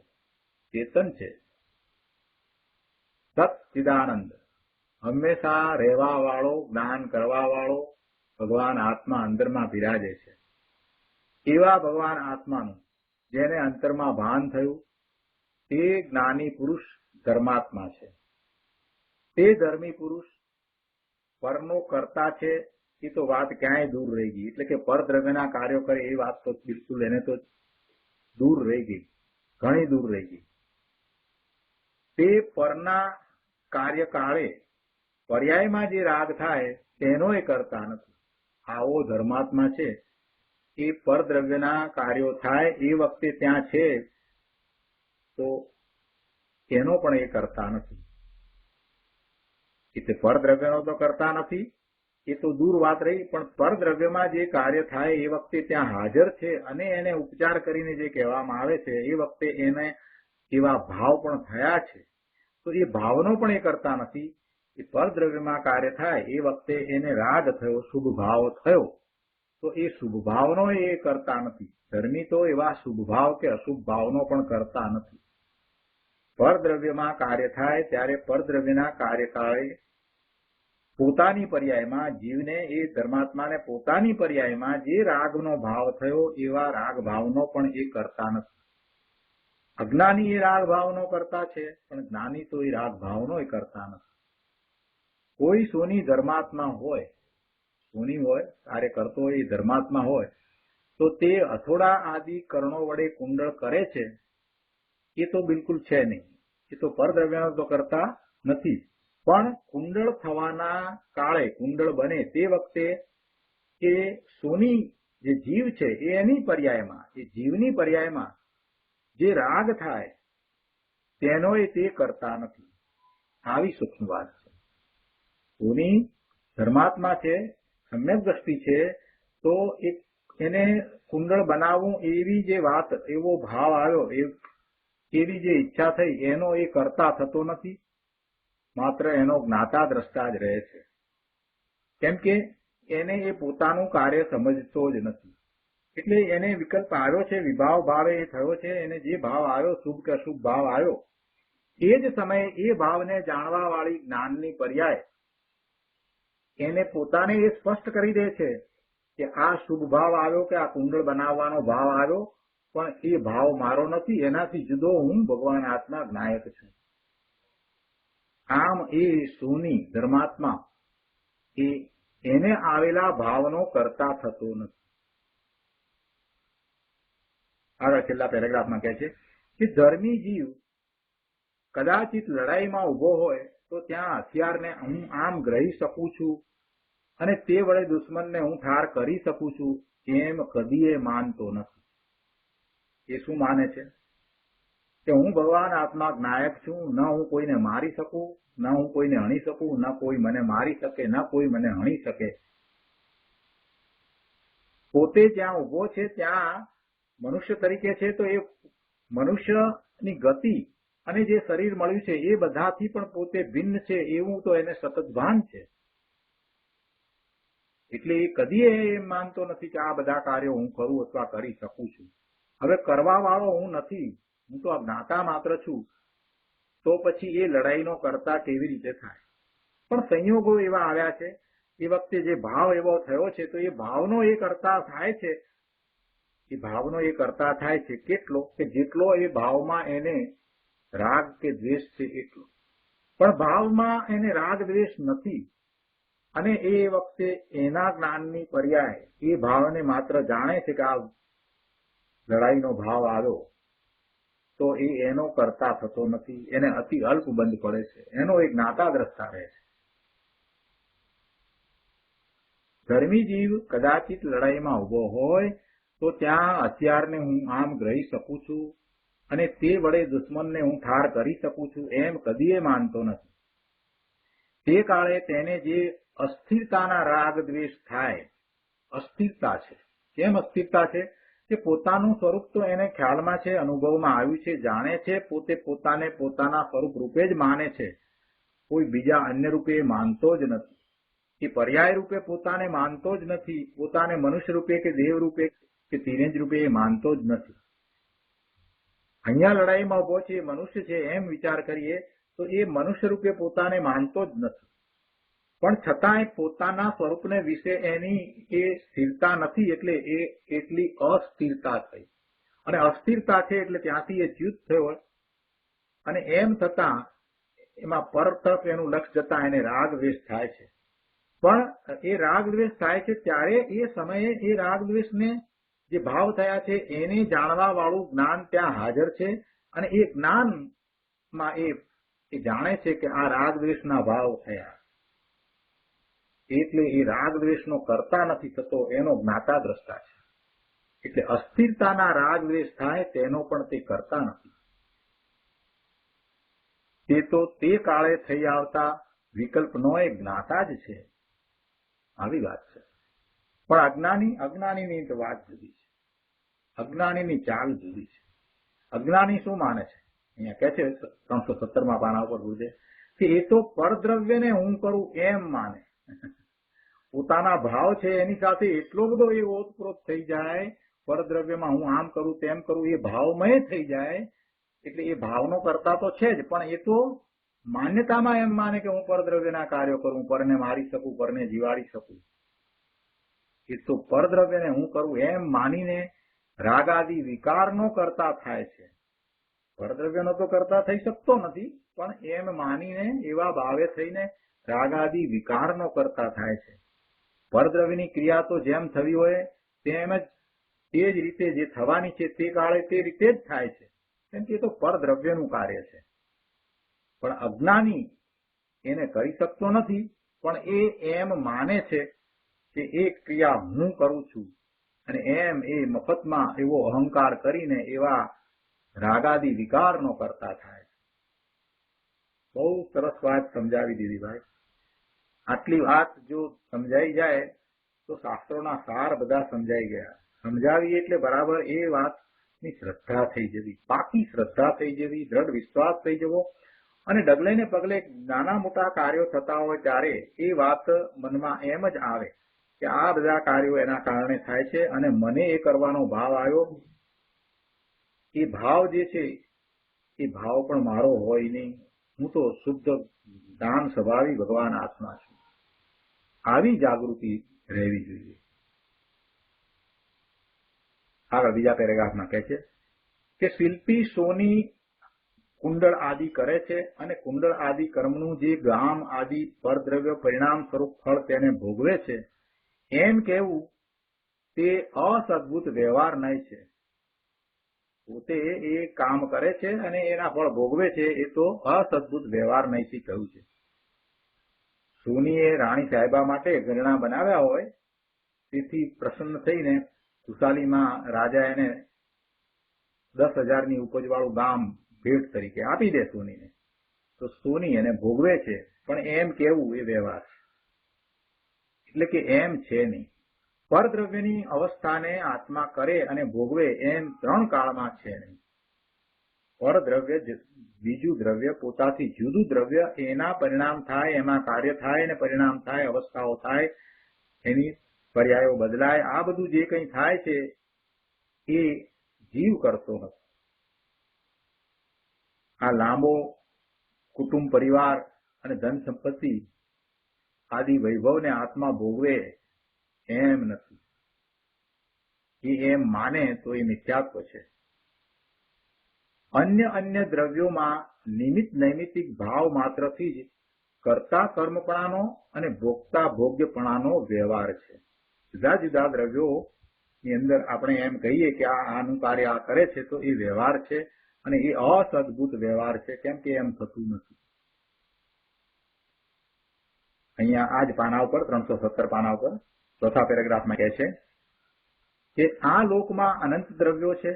ચેતન છે. સચ્ચિદાનંદ હંમેશા રહેવા વાળો, જ્ઞાન કરવા વાળો ભગવાન આત્મા અંદરમાં બિરાજે છે. એવા ભગવાન આત્માનું જેને અંતરમાં ભાન થયું તે જ્ઞાની પુરુષ ધર્માત્મા છે. તે ધર્મી પુરુષ પરનો કર્તા છે. એ તો વાત ક્યાંય દૂર રહી ગઈ. એટલે કે પરદ્રવ્યના કાર્યો કરે એ વાત તો બિલકુલ એને તો દૂર રહી ગઈ, ઘણી દૂર રહી ગઈ. તે પરના કાર્યકાળે પર્યાયમાં જે રાગ થાય તેનો એ કરતા નથી. આવો ધર્માત્મા છે એ પરદ્રવ્યના કાર્યો થાય એ વખતે ત્યાં છે તો એનો પણ એ કરતા નથી. એટલે પરદ્રવ્યનો તો કરતા નથી એ તો દૂર વાત રહી, પણ પરદ્રવ્યમાં જે કાર્ય થાય એ વખતે ત્યાં હાજર છે અને એને ઉપચાર કરીને જે કહેવામાં આવે છે એ વખતે એને એવા ભાવ પણ થયા છે તો એ ભાવનો પણ એ કરતા નથી. એ પરદ્રવ્યમાં કાર્ય થાય એ વખતે એને રાગ થયો, શુભ ભાવ થયો તો એ શુભ ભાવનો એ કરતા નથી. ધર્મી તો એવા શુભ ભાવ કે અશુભ ભાવનો પણ કરતા નથી. પરદ્રવ્યમાં કાર્ય થાય ત્યારે પરદ્રવ્યના કાર્યકાળે પોતાની પર્યાયમાં જીવને એ ધર્માત્માને પોતાની પર્યાયમાં જે રાગનો ભાવ થયો એવા રાગ ભાવનો પણ એ કરતા નથી. અજ્ઞાની એ રાગ ભાવનો કરતા છે પણ જ્ઞાની તો એ રાગ ભાવનો એ કરતા નથી. કોઈ સોની ધર્માત્મા હોય, સોની હોય, કાર્ય કરતો હોય એ ધર્માત્મા હોય તો તે હથોડા આદિ કર્ણો વડે કુંડળ કરે છે એ તો બિલકુલ છે નહીં. એ તો પરદ્રવ્યનો તો કરતા નથી. પણ કુંડળ થવાના કાળે કુંડળ બને તે વખતે એ સોની જે જીવ છે એ એની પર્યાયમાં, એ જીવની પર્યાયમાં જે રાગ થાય તેનો એ તે કરતા નથી. આવી સૂક્ષ્મ વાત છે. સોની ધર્માત્મા છે, સમ્યક દ્રષ્ટિ છે તો એને કુંડળ બનાવવું એવી જે વાત, એવો ભાવ આવ્યો, એવી જે ઈચ્છા થઈ એનો એ કરતા થતો નથી. માત્ર એનો જ્ઞાતા દ્રષ્ટા જ રહે છે. કેમ કે એને એ પોતાનું કાર્ય સમજતો જ નથી. એટલે એને વિકલ્પ આવ્યો છે, વિભાવ ભાવે એ થયો છે. એને જે ભાવ આવ્યો, શુભ કે અશુભ ભાવ આવ્યો, એ જ સમયે એ ભાવને જાણવા વાળી જ્ઞાનની પર્યાય એને પોતાને એ સ્પષ્ટ કરી દે છે કે આ શુભ ભાવ આવ્યો કે આ કુંડળ બનાવવાનો ભાવ આવ્યો, પણ એ ભાવ મારો નથી, એનાથી જુદો હું ભગવાન આત્મા જ્ઞાયક છું. આમ એ સોની ધર્માત્મા એને આવેલા ભાવનો કરતા થતો નથી. આગળ છેલ્લા પેરેગ્રાફમાં કહે છે કે ધર્મી જીવ કદાચિત લડાઈમાં ઉભો હોય તો ત્યાં હથિયારને હું આમ ગ્રહી શકું છું અને તે વડે દુશ્મનને હું ઠાર કરી શકું છું એમ કદીએ માનતો નથી. એ શું માને છે કે હું ભગવાન આત્મા જ્ઞાયક છું, ન હું કોઈને મારી શકું, ન હું કોઈને હણી શકું, ન કોઈ મને મારી શકે, ન કોઈ મને હણી શકે. પોતે જ્યાં ઉભો છે ત્યાં મનુષ્ય તરીકે છે તો એ મનુષ્યની ગતિ અને જે શરીર મળ્યું છે એ બધાથી પણ પોતે ભિન્ન છે એવું તો એને સતત ભાન છે. એટલે એ કદી એમ માનતો નથી કે આ બધા કાર્યો હું કરું અથવા કરી શકું છું. હવે કરવા વાળો હું નથી, હું તો આ જ્ઞાતા માત્ર છું. તો પછી એ લડાઈનો કરતા કેવી રીતે થાય? પણ સંયોગો એવા આવ્યા છે, એ વખતે જે ભાવ એવો થયો છે તો એ ભાવનો એ કરતા થાય છે. એ ભાવનો એ કરતા થાય છે કેટલો કે જેટલો એ ભાવમાં એને રાગ કે દ્વેષ છે એટલો. પણ ભાવમાં એને રાગ દ્વેષ નથી અને એ વખતે એના જ્ઞાનની પર્યાય એ ભાવને માત્ર જાણે છે કે આ લડાઈનો ભાવ આવ્યો તો એ એનો કરતા થતો નથી, એને અતિ અલ્પ બંધ પડે છે, એનો એક જ્ઞાતા દ્રષ્ટા રહે છે. ધર્મી જીવ કદાચિત લડાઈમાં ઉભો હોય તો ત્યાં હથિયારને હું આમ ગ્રહી શકું છું અને તે વડે દુશ્મનને હું ઠાર કરી શકું છું એમ કદીએ માનતો નથી. તે કાળે તેને જે અસ્થિરતાના રાગ દ્વેષ થાય, અસ્થિરતા છે. કેમ અસ્થિરતા છે? કે પોતાનું સ્વરૂપ તો એને ખ્યાલમાં છે, અનુભવમાં આવ્યું છે, જાણે છે, પોતે પોતાને પોતાના સ્વરૂપ રૂપે જ માને છે, કોઈ બીજા અન્ય રૂપે માનતો જ નથી. એ પર્યાય રૂપે પોતાને માનતો જ નથી, પોતાને મનુષ્ય રૂપે કે દેવ રૂપે કે તિર્યંજ રૂપે એ માનતો જ નથી. અહીંયા લડાઈમાં ઉભો છે એ મનુષ્ય છે એમ વિચાર કરીએ તો એ મનુષ્ય રૂપે પોતાને માનતો જ નથી, પણ છતાંય પોતાના સ્વરૂપને વિશે એની એ સ્થિરતા નથી, એટલે એ એટલી અસ્થિરતા થઈ. અને અસ્થિરતા છે એટલે ત્યાંથી એ ચ્યુત થયો અને એમ થતા એમાં પર તરફ એનું લક્ષ્ય જતા એને રાગ દ્વેષ થાય છે. પણ એ રાગ દ્વેષ થાય છે ત્યારે એ સમયે એ રાગ દ્વેષને જે ભાવ થયા છે એને જાણવા વાળું જ્ઞાન ત્યાં હાજર છે અને એ જ્ઞાનમાં એ જાણે છે કે આ રાગ દ્વેષના ભાવ થયા, એટલે એ રાગ દ્વેષનો કરતા નથી થતો, એનો જ્ઞાતા દ્રષ્ટા છે. એટલે અસ્થિરતાના રાગ દ્વેષ થાય તેનો પણ તે કરતા નથી. તે તો તે કાળે થઈ આવતા વિકલ્પનો એક જ્ઞાતા જ છે. આવી વાત છે. પણ અજ્ઞાનીની તો વાત જુદી છે. અજ્ઞાનીની ચાલ જુદી છે. અજ્ઞાની શું માને છે? અહીંયા કહે છે 317માં પાના ઉપર ગુરુદેવ કે એ તો પરદ્રવ્યને હું કરું એમ માને. પોતાના ભાવ છે એની સાથે એટલો બધો એ ઓતપ્રોત થઈ જાય, પરદ્રવ્યમાં હું આમ કરું તેમ કરું, એ ભાવમય થઈ જાય. એટલે એ ભાવનો કરતા તો છે જ, પણ એ તો માન્યતામાં એમ માને કે હું પરદ્રવ્યના કાર્યો કરું, પરને મારી શકું, પરને જીવાડી શકું. એ તો પરદ્રવ્યને હું કરું એમ માનીને રાગાદી વિકારનો કરતા થાય છે. પરદ્રવ્યનો તો કરતા થઈ શકતો નથી, પણ એમ માનીને એવા ભાવે થઈને રાગાદી વિકારનો કરતા થાય છે. પરદ્રવ્યની ક્રિયા તો જેમ થવી હોય તેમ જ તે જ રીતે જે થવાની છે તે કાળે તે રીતે જ થાય છે, કેમ કે એ તો પરદ્રવ્યનું કાર્ય છે. પણ અજ્ઞાની એને કરી શકતો નથી, પણ એ એમ માને છે કે એ ક્રિયા હું કરું છું અને એમ એ મફતમાં એવો અહંકાર કરીને એવા રાગાદી વિકારનો કરતા થાય. બહુ સરસ વાત સમજાવી દીધી ભાઈ. આટલી વાત જો સમજાઈ જાય તો શાસ્ત્રોના સાર બધા સમજાઈ ગયા. સમજાવી એટલે બરાબર એ વાતની શ્રદ્ધા થઈ જવી, પાકી શ્રદ્ધા થઈ જવી, દ્રઢ વિશ્વાસ થઈ જવો અને ડગલે ને પગલે નાના મોટા કાર્યો થતા હોય ત્યારે એ વાત મનમાં એમ જ આવે કે આ બધા કાર્યો એના કારણે થાય છે અને મને એ કરવાનો ભાવ આવ્યો. એ ભાવ જે છે એ ભાવ પણ મારો હોય નહીં, હું તો શુદ્ધ દાન સ્વભાવી ભગવાન આત્મા છું. આવી જાગૃતિ રહેવી જોઈએ. આગળ બીજા પેરેગ્રાફમાં કહે છે કે શિલ્પી સોની કુંડળ આદિ કરે છે અને કુંડળ આદિ કર્મનું જે ગામ આદિ પરદ્રવ્ય પરિણામ સ્વરૂપ ફળ તેને ભોગવે છે એમ કહેવું તે અસદભૂત વ્યવહાર નહીં છે. પોતે એ કામ કરે છે અને એના ફળ ભોગવે છે એ તો અસદભૂત વ્યવહાર નહીંથી કહ્યું છે. સોનીએ રાણી સાહેબા માટે ઘરેણાં બનાવ્યા હોય તેથી પ્રસન્ન થઈને ખુશાલીમાં રાજા એને 10,000ની ઉપજવાળું ગામ ભેટ તરીકે આપી દે સોનીને, તો સોની એને ભોગવે છે, પણ એમ કેવું એ વ્યવહાર એટલે કે એમ છે નહીં. પરદ્રવ્યની અવસ્થાને આત્મા કરે અને ભોગવે એમ 3 કાળમાં છે નહીં. પરદ્રવ્ય બીજું દ્રવ્ય, પોતાથી જુદું દ્રવ્ય, એના પરિણામ થાય, એમાં કાર્ય થાય અને પરિણામ થાય, અવસ્થાઓ થાય, એની પર્યાયો બદલાય, આ બધું જે કંઈ થાય છે એ જીવ કરતો નથી. આ લાંબો કુટુંબ પરિવાર અને ધન સંપત્તિ આદિ વૈભવને આત્મા ભોગવે એમ નથી. એ એમ માને તો એ મિથ્યાત્વ છે. અન્ય અન્ય દ્રવ્યોમાં નિમિત્ત નૈમિત્તિક ભાવ માત્રથી જ કર્તા કર્મપણાનો અને ભોગતા ભોગ્યપણાનો વ્યવહાર છે. જુદા જુદા દ્રવ્યો ની અંદર આપણે એમ કહીએ કે આનું કાર્ય આ કરે છે તો એ વ્યવહાર છે અને એ અસદભૂત વ્યવહાર છે, કેમ કે એમ થતું નથી. અહીંયા આ જ પાના ઉપર 317 પાના ઉપર ચોથા પેરેગ્રાફમાં કહે છે કે આ લોકમાં અનંત દ્રવ્યો છે,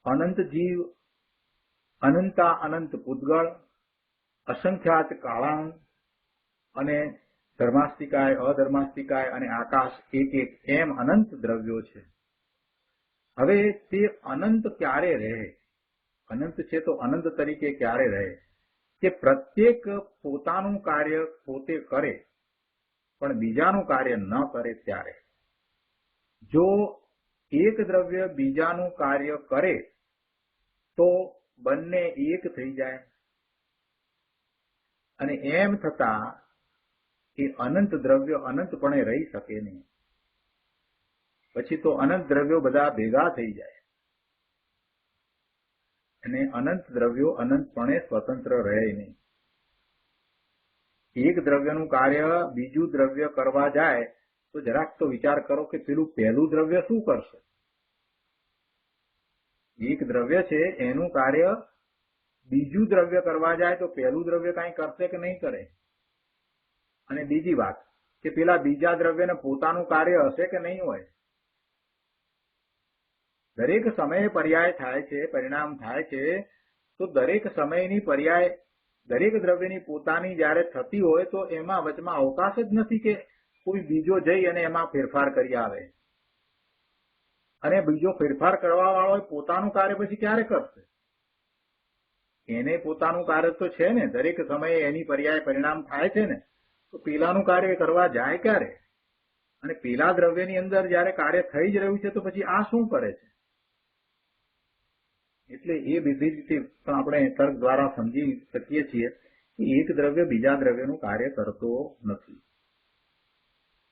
અનંત જીવ, અનંતા અનંત પૂતગળ, અસંખ્યાત કાળાંગ અને ધર્માસ્તિકાય, અધર્માસ્તિકાય અને આકાશ એક એક એમ અનંત દ્રવ્યો છે. હવે તે અનંત ક્યારે રહે? અનંત છે તો અનંત તરીકે ક્યારે રહે? કે પ્રત્યેક પોતાનું કાર્ય પોતે કરે પણ બીજાનું કાર્ય ન કરે ત્યારે. જો એક દ્રવ્ય બીજાનું કાર્ય કરે તો બંને એક થઈ જાય અને એમ થતા એ અનંત દ્રવ્ય અનંતપણે રહી શકે નહીં. પછી તો અનંત દ્રવ્યો બધા ભેગા થઈ જાય અને અનંત દ્રવ્યો અનંતપણે સ્વતંત્ર રહે નહીં. એક દ્રવ્યનું કાર્ય બીજું દ્રવ્ય કરવા જાય તો જરાક તો વિચાર કરો કે પેલું પહેલું દ્રવ્ય શું કરશે? એક દ્રવ્ય છે એનું કાર્ય બીજું દ્રવ્ય કરવા જાય તો પહેલું દ્રવ્ય કાંઈ કરશે કે નહીં કરે? અને બીજી વાત કે પેલા બીજા દ્રવ્યને પોતાનું કાર્ય હશે કે નહીં હોય? દરેક સમયે પર્યાય થાય છે, પરિણામ થાય છે, તો દરેક સમયની પર્યાય દરેક દ્રવ્યની પોતાની જયારે થતી હોય તો એમાં વચમાં અવકાશ જ નથી કે કોઈ બીજો જઈ અને એમાં ફેરફાર કરી આવે. અને બીજો ફેરફાર કરવા વાળો પોતાનું કાર્ય પછી ક્યારે કરશે? એને પોતાનું કાર્ય તો છે ને, દરેક સમયે એની પર્યાય પરિણામ થાય છે ને, તો પેલાનું કાર્ય કરવા જાય ક્યારે? અને પેલા દ્રવ્યની અંદર જયારે કાર્ય થઈ જ રહ્યું છે તો પછી આ શું કરે છે? એટલે એ બધી રીતે પણ આપણે તર્ક દ્વારા સમજી શકીએ છીએ કે એક દ્રવ્ય બીજા દ્રવ્યનું કાર્ય કરતો નથી.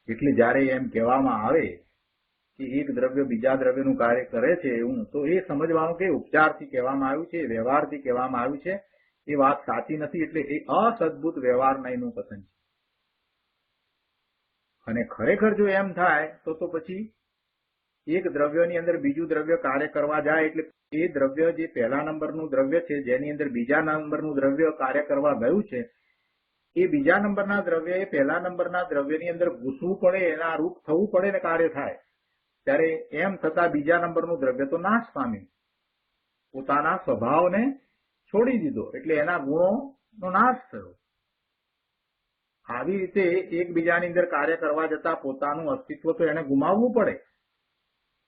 એટલે જયારે એમ કહેવામાં આવે કે એક દ્રવ્ય બીજા દ્રવ્યનું કાર્ય કરે છે એવું, તો એ સમજવાનું કે ઉપચારથી કહેવામાં આવ્યું છે, વ્યવહારથી કહેવામાં આવ્યું છે, એ વાત સાચી નથી. એટલે એ અસદભૂત વ્યવહાર નહીંનું કથન છે. અને ખરેખર જો એમ થાય તો પછી એક દ્રવ્યની અંદર બીજું દ્રવ્ય કાર્ય કરવા જાય એટલે એ દ્રવ્ય જે પહેલા નંબરનું દ્રવ્ય છે જેની અંદર બીજા નંબરનું દ્રવ્ય કાર્ય કરવા ગયું છે, એ બીજા નંબરના દ્રવ્યએ પહેલા નંબરના દ્રવ્યની અંદર ઘૂસવું પડે, એના રૂપ થવું પડે ને કાર્ય થાય. ત્યારે એમ થતા બીજા નંબરનું દ્રવ્ય તો નાશ પામ્યું, પોતાના સ્વભાવને છોડી દીધો, એટલે એના ગુણોનો નાશ થયો. આવી રીતે એકબીજાની અંદર કાર્ય કરવા જતા પોતાનું અસ્તિત્વ તો એને ગુમાવવું પડે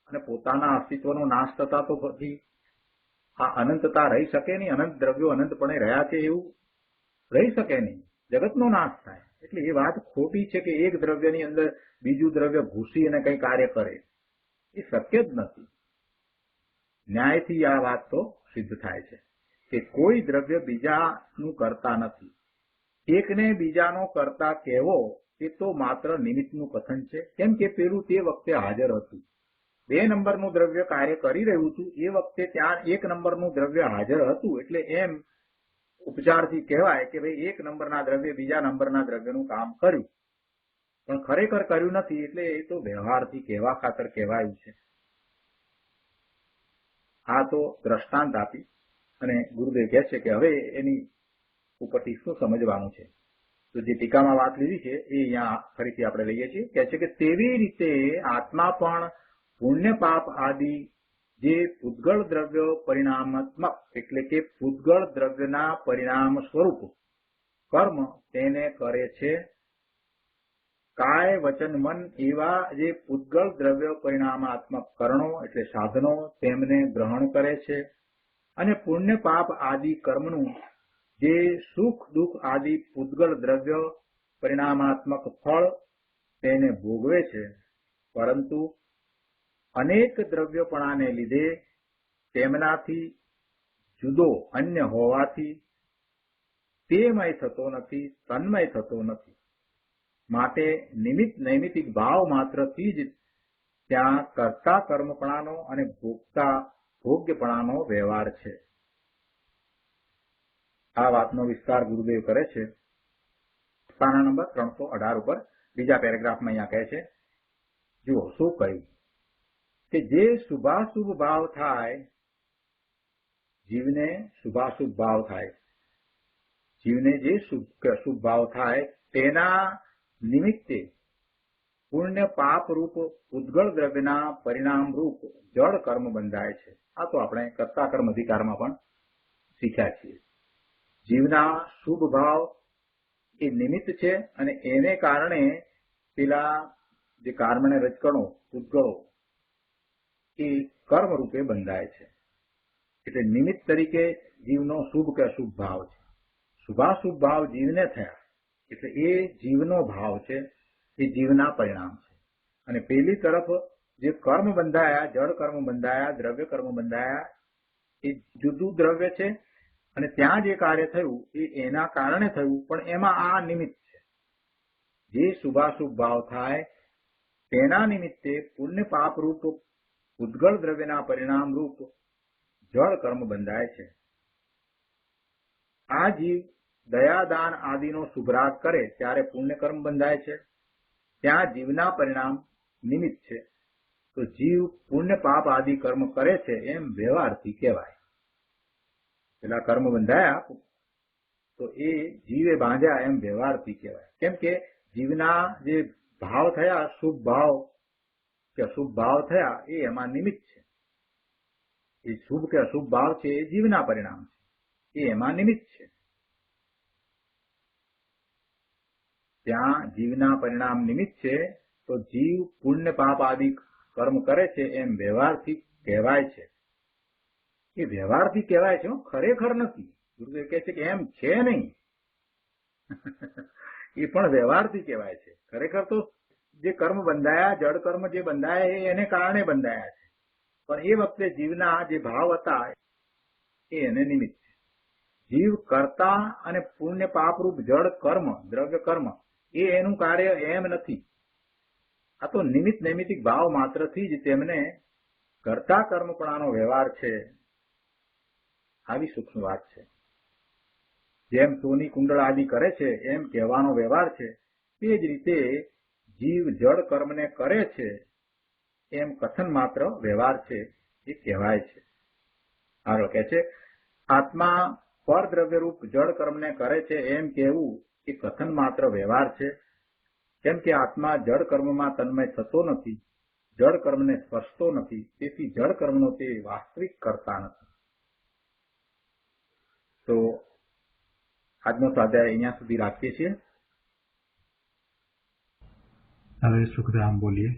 અને પોતાના અસ્તિત્વનો નાશ થતા તો પછી આ અનંતતા રહી શકે નહીં. અનંત દ્રવ્યો અનંતપણે રહ્યા છે એવું રહી શકે નહીં, જગતનો નાશ થાય. એટલે એ વાત ખોટી છે કે એક દ્રવ્યની અંદર બીજું દ્રવ્ય ઘૂસી અને કઈ કાર્ય કરે, એ શક્ય જ નથી. ન્યાયથી આ વાત તો સિદ્ધ થાય છે કે કોઈ દ્રવ્ય બીજાનું કરતા નથી. એકને બીજાનો કરતા કહેવો એ તો માત્ર નિમિત્તનું કથન છે, કેમ કે પેલું તે વખતે હાજર હતું. 2 નંબરનું દ્રવ્ય કાર્ય કરી રહ્યું હતું એ વખતે ત્યાં 1 નંબરનું દ્રવ્ય હાજર હતું, એટલે એમ ઉપચારથી કહેવાય કે ભાઈ 1 નંબરના દ્રવ્ય બીજા નંબરના દ્રવ્યનું કામ કર્યું, પણ ખરેખર કર્યું નથી. એટલે એ તો વ્યવહારથી કહેવા ખાતર કહેવાયું છે. આ તો દ્રષ્ટાંત આપી અને ગુરુદેવ કહે છે કે હવે એની ઉપરથી શું સમજવાનું છે. તો જે ટીકામાં વાત લીધી છે એ અહીંયા ફરીથી આપણે લઈએ છીએ. કહે છે કે તેવી રીતે આત્મા પણ પુણ્ય પાપ આદિ જે પૂતગળ દ્રવ્યો પરિણામાત્મક એટલે કે પૂતગળ દ્રવ્યના પરિણામ સ્વરૂપ કર્મ તેને કરે છે. કાય વચન મન એવા જે પૂતગળ દ્રવ્ય પરિણામાત્મક કરણો એટલે સાધનો તેમને ગ્રહણ કરે છે અને પુણ્ય પાપ આદિ કર્મનું જે સુખ દુઃખ આદિ પૂતગળ દ્રવ્ય પરિણામાત્મક ફળ તેને ભોગવે છે. પરંતુ અનેક દ્રવ્યપણાને લીધે તેમનાથી જુદો અન્ય હોવાથી તેમય થતો નથી, તન્મય થતો નથી. માટે નિમિત્ત નૈમિતિક ભાવ માત્રથી જ ત્યાં કર્તા કર્મપણાનો અને ભોગતા ભોગ્યપણાનો વ્યવહાર છે. આ વાતનો વિસ્તાર ગુરુદેવ કરે છે પાના નંબર 318 ઉપર બીજા પેરેગ્રાફમાં. અહીંયા કહે છે, જુઓ શું કહ્યું કે જે શુભાશુભ ભાવ થાય, જીવને શુભાશુભ ભાવ થાય, જીવને જે શુભ ભાવ થાય તેના નિમિત્તે પુણ્ય પાપ રૂપ ઉદ્ગળ દ્રવ્યના પરિણામ રૂપ જળ કર્મ બંધાય છે. આ તો આપણે કર્તા કર્મ અધિકારમાં પણ શીખ્યા છીએ. જીવના શુભ ભાવ એ નિમિત્ત છે અને એને કારણે પેલા જે કર્મને રજકણો ઉદ્ગળો એ કર્મ રૂપે બંધાય છે. એટલે નિમિત્ત તરીકે જીવનો શુભ કે અશુભ ભાવ છે. શુભાશુભ ભાવ જીવને થયા એટલે એ જીવનો ભાવ છે, એ જીવના પરિણામ છે. અને પેલી તરફ જે કર્મ બંધાયા, જળ કર્મ બંધાયા, દ્રવ્ય કર્મ બંધાયા, એ જુદું દ્રવ્ય છે અને ત્યાં જે કાર્ય થયું એ એના કારણે થયું, પણ એમાં આ નિમિત્ત છે. જે શુભાશુભ ભાવ થાય તેના નિમિત્તે પુણ્ય પાપ રૂપ ઉદ્ગળ દ્રવ્યના પરિણામ રૂપ જળ કર્મ બંધાય છે. આ જીવ દયાદાન આદિનો શુભરાગ કરે ત્યારે પુણ્ય કર્મ બંધાય છે. ત્યાં જીવના પરિણામ નિમિત્ત છે. તો જીવ પુણ્ય પાપ આદિ કર્મ કરે છે એમ વ્યવહારથી કહેવાય. પેલા કર્મ બંધાયા તો એ જીવે બાંધ્યા એમ વ્યવહારથી કહેવાય. કેમ કે જીવના જે ભાવ થયા, શુભ ભાવ કે અશુભ ભાવ થયા, એ એમાં નિમિત્ત છે. એ શુભ કે અશુભ ભાવ છે એ જીવના પરિણામ છે, એ એમાં નિમિત્ત છે. ત્યાં જીવના પરિણામ નિમિત્ત છે તો જીવ પુણ્ય પાપ આદિ કર્મ કરે છે એમ વ્યવહારથી કહેવાય છે. એ વ્યવહારથી કહેવાય છે, ખરેખર નથી. ગુરુદેવ કહે છે કે એમ છે નહીં. એ પણ વ્યવહારથી કહેવાય છે. ખરેખર તો જે કર્મ બંધાયા, જળ કર્મ જે બંધાયા એ એને કારણે બંધાયા છે, પણ એ વખતે જીવના જે ભાવ હતા એ એને નિમિત્ત છે. જીવ કરતા અને પુણ્ય પાપરૂપ જળ કર્મ, દ્રવ્ય કર્મ એ એનું કાર્ય એમ નથી. આ તો નિમિત્ત નૈમિતિક ભાવ માત્રથી જ તેમને કરતા કર્મપણાનો વ્યવહાર છે. આવી સૂક્ષ્મ વાત છે. જેમ સોની કુંડળ આદિ કરે છે એમ કહેવાનો વ્યવહાર છે, તે જ રીતે જીવ જળ કર્મને કરે છે એમ કથન માત્ર વ્યવહાર છે, એ કહેવાય છે. આગળ કહે છે, આત્મા પરદ્રવ્યરૂપ જળ કર્મને કરે છે એમ કહેવું એ કથન માત્ર વ્યવહાર છે. કેમ કે આત્મા જળ કર્મમાં તન્મય થતો નથી, જળ કર્મને સ્પર્શતો નથી, તેથી જળ કર્મનો તે વાસ્તવિક કરતા નથી. તો આજનો સ્વાધ્યાય અહીંયા સુધી રાખીએ છીએ. હવે સુખધામ બોલીએ.